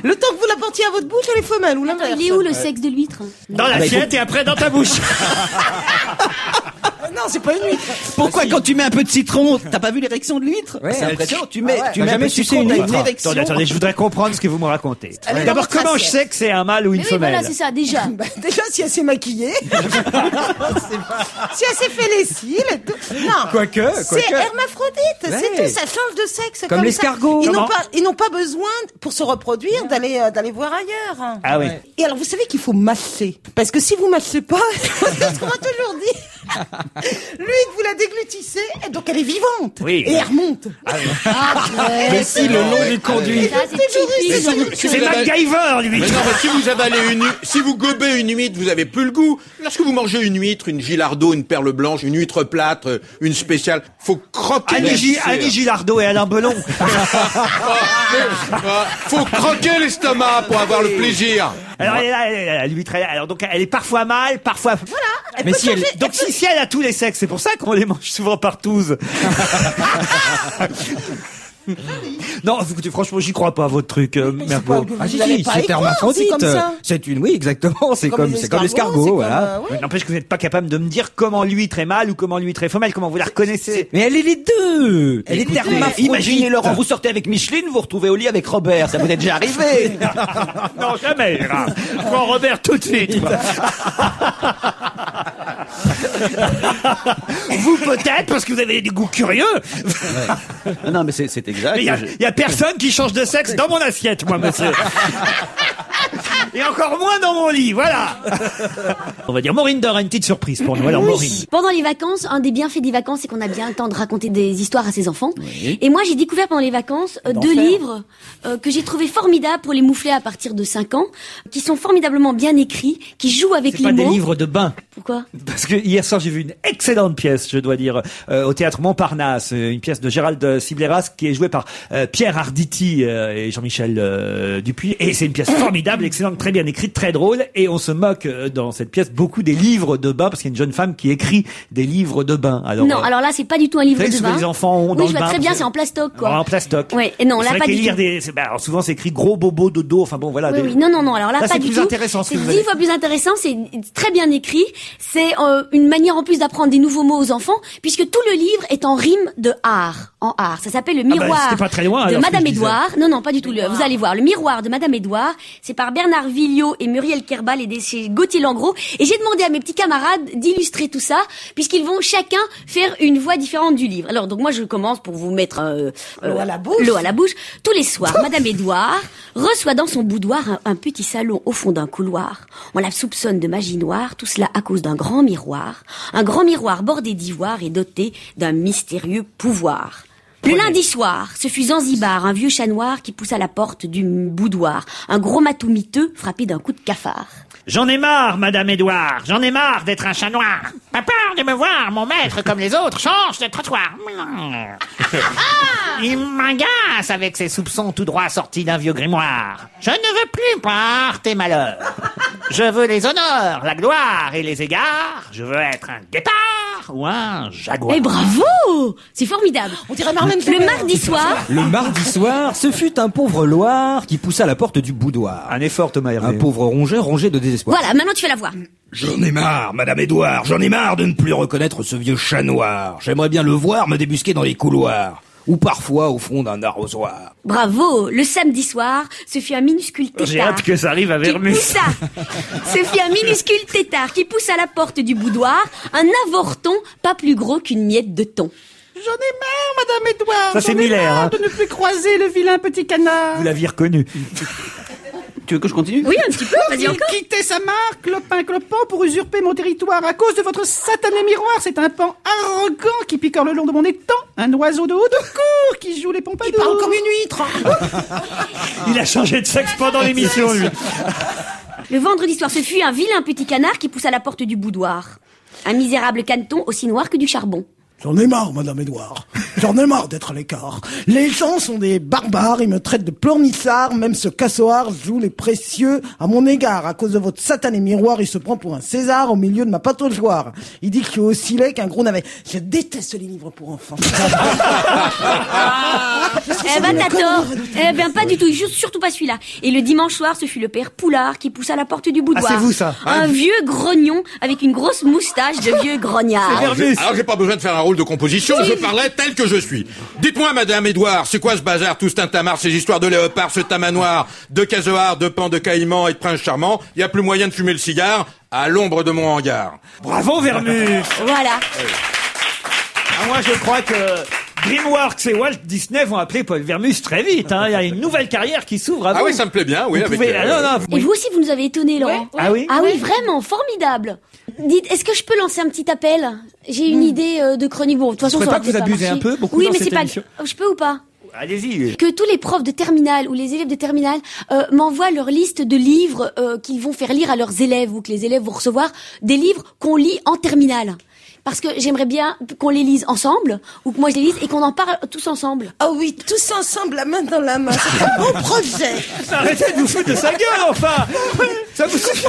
Le temps que vous la portiez à votre bouche, elle est femelle ou l'inverse. Il est où le sexe de l'huître? Dans l'assiette et après dans ta bouche. Non, c'est pas une huître. Pourquoi quand tu mets un peu de citron, t'as pas vu l'érection de l'huître? C'est impressionnant. Tu mets un peu de citron, t'as une érection. Attendez, je voudrais comprendre ce que vous me racontez. D'abord, comment je sais que c'est un mâle ou une femelle? Voilà, c'est ça, déjà. Déjà, si elle s'est maquillée. Si elle s'est fait les cils. Non. Quoique. C'est hermaphrodite, c'est tout, ça change de sexe. Comme l'escargot. Ils n'ont pas besoin, pour se reproduire, d'aller voir ailleurs. Ah oui. Et alors, vous savez qu'il faut mâcher. Parce que si vous mâchez pas, ce qu'on m'a toujours dit, l'huître, vous la déglutissez, et donc elle est vivante. Oui. Et elle remonte. Mais si, le long du conduit. C'est MacGyver, lui. Mais non, mais si vous gobez une huître, vous avez plus le goût. Lorsque vous mangez une huître, une gilardo, une perle blanche, une huître plâtre, une spéciale, faut croquer. Annie Gilardo et Alain Belon. Faut croquer l'estomac pour avoir le plaisir. Alors, l'huître, alors donc elle est parfois mâle, parfois. Voilà. Mais si si elle a tous les sexes, c'est pour ça qu'on les mange souvent par tous. Non, écoutez, franchement, j'y crois pas à votre truc, Mergo. Ah si, c'est hermaphrodite. C'est une, oui, exactement. C'est comme l'escargot, voilà. N'empêche que vous n'êtes pas capable de me dire comment l'huître est mâle ou comment l'huître est femelle, comment vous la reconnaissez. Mais elle est les deux. Elle est hermaphrodite. Imaginez Laurent, vous sortez avec Micheline, vous vous retrouvez au lit avec Robert. Ça vous est déjà arrivé? Non, jamais. Prends Robert tout de suite. Vous peut-être, parce que vous avez des goûts curieux. Non, mais c'est exact. Il y a personne qui change de sexe dans mon assiette, moi, monsieur. Et encore moins dans mon lit, voilà. On va dire, Maureen Dor a une petite surprise pour nous. Alors, Maureen. Pendant les vacances, un des bienfaits des vacances, c'est qu'on a bien le temps de raconter des histoires à ses enfants. Et moi, j'ai découvert pendant les vacances 2 livres que j'ai trouvé formidables pour les mouflets à partir de 5 ans, qui sont formidablement bien écrits, qui jouent avec les mots. C'est pas des livres de bain. Pourquoi? Parce que hier soir, j'ai vu une excellente pièce, je dois dire, au théâtre Montparnasse, une pièce de Gérald Sibleras qui est jouée par Pierre Arditi et Jean-Michel Dupuis. Et c'est une pièce formidable, excellente, très bien écrite, très drôle. Et on se moque dans cette pièce beaucoup des livres de bain, parce qu'il y a une jeune femme qui écrit des livres de bain. Alors, non, alors là, c'est pas du tout un livre de bain. Les enfants ont dans oui, je le vois bain, très bien, c'est en plastoc, quoi. En plastoc. Ouais, et non, là, pas du tout. Alors souvent, c'est écrit gros bobo dodo, enfin bon, voilà. Oui, non, alors là, pas du tout. C'est plus intéressant, c'est 10 fois plus intéressant, c'est très bien écrit. C'est une manière en plus d'apprendre des nouveaux mots aux enfants, puisque tout le livre est en rime de art. En art. Ça s'appelle Le Miroir pas très loin, de Madame Édouard. Non, pas du tout. Vous allez voir. Le Miroir de Madame Édouard. C'est par Bernard Villot et Muriel Kerbal et chez Gauthier Langros. Et j'ai demandé à mes petits camarades d'illustrer tout ça, puisqu'ils vont chacun faire une voix différente du livre. Alors, donc moi, je commence pour vous mettre l'eau à la bouche. Tous les soirs, Madame Édouard reçoit dans son boudoir un petit salon au fond d'un couloir. On la soupçonne de magie noire, tout cela à cause d'un grand miroir. Un grand miroir bordé d'ivoire et doté d'un mystérieux pouvoir. Le lundi soir, ce fut Zanzibar, un vieux chat noir qui poussa la porte du boudoir. Un gros matou miteux frappé d'un coup de cafard. J'en ai marre, Madame Édouard. J'en ai marre d'être un chat noir. Pas peur de me voir, mon maître, comme les autres, change de trottoir. Il m'agace avec ses soupçons tout droit sortis d'un vieux grimoire. Je ne veux plus par tes malheurs. Je veux les honneurs, la gloire et les égards. Je veux être un guépard ou un jaguar. Eh bravo! C'est formidable. On dirait Marlène Le mardi soir. Le mardi soir, ce fut un pauvre Loir qui poussa la porte du boudoir. Un effort, Thomas Hervé. Un pauvre rongeur rongé de désespoir. Voilà, maintenant tu fais la voix. J'en ai marre, Madame Édouard, j'en ai marre de ne plus reconnaître ce vieux chat noir. J'aimerais bien le voir me débusquer dans les couloirs. Ou parfois au fond d'un arrosoir. Bravo! Le samedi soir, ce fut un minuscule tétard. J'ai hâte que ça arrive à Vermus. Ce fut un minuscule tétard qui pousse à la porte du boudoir un avorton pas plus gros qu'une miette de thon. J'en ai marre, Madame Édouard. Ça, c'est Miller, de ne plus croiser le vilain petit canard. Vous l'aviez reconnu. Tu veux que je continue? Oui, un petit peu, vas-y encore. Il quittait sa marque, clopin pour usurper mon territoire à cause de votre satané miroir. C'est un pan arrogant qui picore le long de mon étang. Un oiseau de haut de cour qui joue les pompadours. Il parle comme une huître. Il a changé de sexe pendant l'émission, lui. Le vendredi soir, ce fut un vilain petit canard qui pousse à la porte du boudoir. Un misérable caneton aussi noir que du charbon. J'en ai marre, Madame Édouard. J'en ai marre d'être à l'écart. Les gens sont des barbares, ils me traitent de pleurnissard, même ce cassoir joue les précieux à mon égard. À cause de votre satané miroir, il se prend pour un César au milieu de ma pataugeoire. Il dit que je suis aussi laid qu'un gros navet. Je déteste les livres pour enfants. Eh ben t'as tort. Eh ben pas du tout, surtout pas celui-là. Et le dimanche soir, ce fut le père Poulard qui poussa à la porte du boudoir. Ah, c'est vous, ça. Un vieux grognon avec une grosse moustache de vieux grognard. Alors j'ai pas besoin de faire un rôle de composition, je parlerai tel que je suis. Dites-moi, Madame Édouard, c'est quoi ce bazar, tout ce tintamarre, ces histoires de léopard, ce tamanoir, de casoar, de pan, de caïman et de prince charmant? Y a plus moyen de fumer le cigare à l'ombre de mon hangar. Bravo, Vermus. Voilà. Moi, je crois que DreamWorks et Walt Disney vont appeler Paul Vermus très vite. Il y a une nouvelle carrière qui s'ouvre à vous. Ah oui, ça me plaît bien, oui. Vous Avec pouvez... Et vous aussi, vous nous avez étonnés, Laurent. Ah oui? Ah oui, vraiment, formidable. Dites, est-ce que je peux lancer un petit appel? J'ai une idée de chronique. Bon, de toute façon, ça va pas que vous abusez un peu, beaucoup oui, dans mais cette c'est pas. émission. Je peux ou pas? Allez-y. Que tous les profs de terminale ou les élèves de terminale m'envoient leur liste de livres qu'ils vont faire lire à leurs élèves ou que les élèves vont recevoir des livres qu'on lit en terminale. Parce que j'aimerais bien qu'on les lise ensemble, ou que moi je les lise, et qu'on en parle tous ensemble. Ah oui, tous ensemble, la main dans la main. C'est un beau projet. Arrêtez de vous foutre de sa gueule, enfin. Ça vous suffit.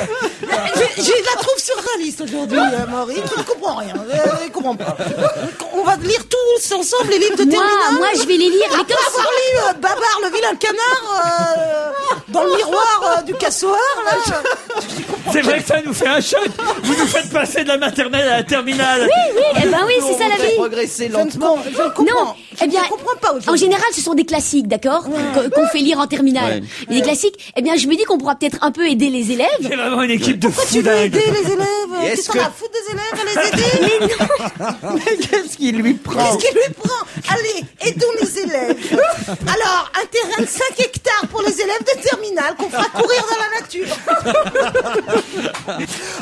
Je la trouve surréaliste aujourd'hui, Maurice. Je ne comprends rien. Je ne comprends pas. On va lire tous ensemble les livres de terminale. Moi, je vais les lire. Après avoir lu Babar, le vilain canard, dans le miroir du cassoir, là. C'est vrai que ça nous fait un choc. Vous nous faites passer de la maternelle à la terminale. Oui, eh ben oui, c'est ça la vie. Progresser lentement. Je ne comprends. Non, eh bien, je comprends pas aujourd'hui. En général, ce sont des classiques, d'accord, qu'on fait lire en terminale. Ouais. Et des classiques, eh bien, je me dis qu'on pourra peut-être un peu aider les élèves. C'est vraiment une équipe de Pourquoi fous tu veux dingues. aider les élèves? Tu t'en as à foutre des élèves, à les aider? Mais qu'est-ce qu'il lui prend? Qu'est-ce qui lui prend? Allez, aidons les élèves. Alors, un terrain de 5 hectares pour les élèves de terminale qu'on fera courir dans la nature. voiture.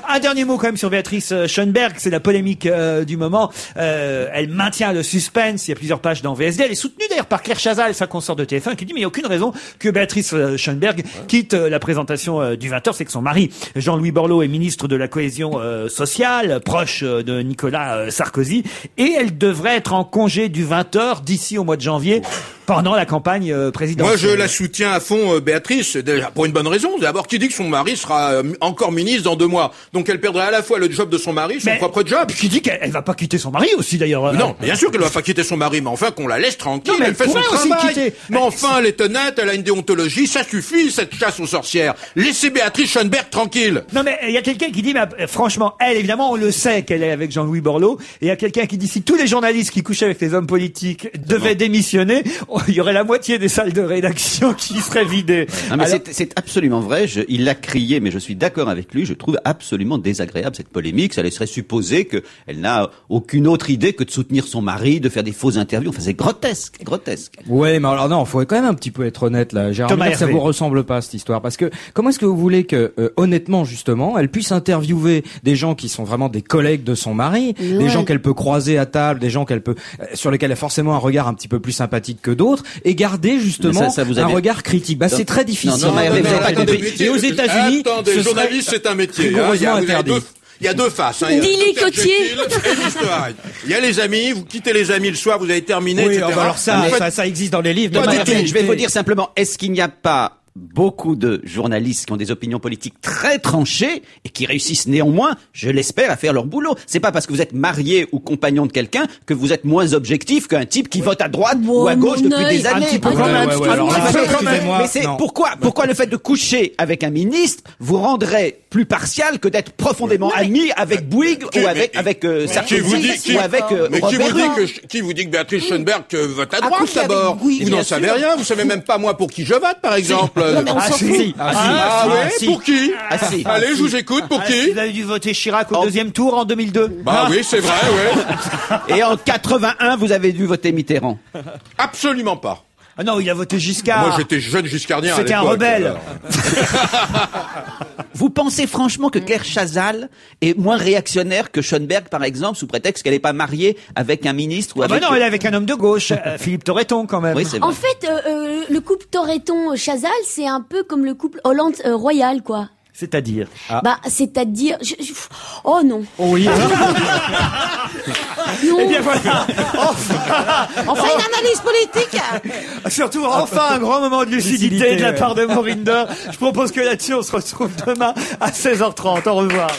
Un dernier mot quand même sur Béatrice Schoenberg, c'est la polémique du moment. Elle maintient le suspense, il y a plusieurs pages dans VSD. Elle est soutenue d'ailleurs par Claire Chazal, sa consorte de TF1, qui dit mais il n'y a aucune raison que Béatrice Schoenberg quitte la présentation du 20h. C'est que son mari, Jean-Louis Borloo, est ministre de la cohésion sociale, proche de Nicolas Sarkozy, et elle devrait être en congé du 20h d'ici au mois de janvier, pendant la campagne présidentielle. Moi, je la soutiens à fond, Béatrice, déjà, pour une bonne raison. D'abord, qui dit que son mari sera encore ministre dans 2 mois. Donc, elle perdrait à la fois le job de son mari, son propre job. Qui dit qu'elle va pas quitter son mari aussi, d'ailleurs. Non, bien sûr qu'elle va pas quitter son mari, mais enfin, qu'on la laisse tranquille, Non, mais elle fait son pourrait aussi travail. quitter. Mais enfin, elle est honnête, elle a une déontologie, ça suffit, cette chasse aux sorcières. Laissez Béatrice Schoenberg tranquille. Non, mais il y a quelqu'un qui dit, mais franchement, elle, évidemment, on le sait qu'elle est avec Jean-Louis Borloo, et il y a quelqu'un qui dit, si tous les journalistes qui couchaient avec les hommes politiques devaient démissionner, il y aurait la moitié des salles de rédaction qui seraient vidées. Non, mais Alors- c'est absolument vrai. Il l'a crié, mais je suis d'accord avec lui. Je trouve absolument désagréable cette polémique. Ça laisserait supposer qu'elle n'a aucune autre idée que de soutenir son mari, de faire des fausses interviews. Enfin, c'est grotesque, grotesque. Ouais, mais alors non, faut quand même un petit peu être honnête là. Gérard Thomas Miller, ça Hervé. vous ressemble pas cette histoire, parce que comment est-ce que vous voulez que honnêtement justement, elle puisse interviewer des gens qui sont vraiment des collègues de son mari, Ouais. des gens qu'elle peut croiser à table, des gens qu'elle peut sur lesquels elle a forcément un regard un petit peu plus sympathique que d'autres, et garder justement Mais ça, vous un avez- regard critique. Bah c'est très difficile. Non, Hervé, vous avez pas Attendez, compris. métier, Et aux États-Unis, attendez, ce serait journaliste, c'est un métier. rigoureusement Il y a interdit. il y a deux faces. Il y a Dis-les, Luther Cotier. Jekyll et Mr. Hyde. Il y a les amis, vous quittez les amis le soir, vous avez terminé, Oui, etc. alors ça, En fait, ça existe dans les livres. Thomas de Hervé, Martin. je vais vous dire simplement, est-ce qu'il n'y a pas beaucoup de journalistes qui ont des opinions politiques très tranchées et qui réussissent néanmoins, je l'espère, à faire leur boulot. C'est pas parce que vous êtes marié ou compagnon de quelqu'un que vous êtes moins objectif qu'un type qui vote à droite ou à gauche mon depuis œil. des Un années. petit peu quand même, ouais, alors là, excusez-moi, Mais c'est non. pourquoi le fait de coucher avec un ministre vous rendrait plus partial que d'être profondément ami avec Bouygues ou avec qui vous dit, Sarkozy ou avec mais qui Robert vous dit Rue. qui vous dit que Béatrice Schoenberg vote à droite coucher avec d'abord? Bouygues, Vous n'en bien savez sûr. rien, vous savez même pas moi pour qui je vote, par exemple. Non, mais on s'en fout. Ah ouais, si. pour qui? Ah, si. Allez, je vous écoute, pour qui? Vous avez dû voter Chirac au deuxième tour en 2002. Bah oui, c'est vrai, ouais. Et en 81, vous avez dû voter Mitterrand. Absolument pas. Ah non, il a voté Giscard. Moi, j'étais jeune giscardien à C'était un l'époque, rebelle. alors. Vous pensez franchement que Claire Chazal est moins réactionnaire que Schoenberg, par exemple, sous prétexte qu'elle n'est pas mariée avec un ministre ou Ah bah avec... non, elle est avec un homme de gauche, Philippe Torreton quand même. Oui, c'est vrai. En fait, le couple Torreton-Chazal, c'est un peu comme le couple Hollande-Royal, quoi. C'est-à-dire Bah, c'est-à-dire... Oh non. Oh oui. Non. Eh bien voilà. Enfin, une analyse politique. Surtout, enfin, un grand moment de lucidité de la part de Morinder. Je propose que là-dessus, on se retrouve demain à 16h30. Au revoir.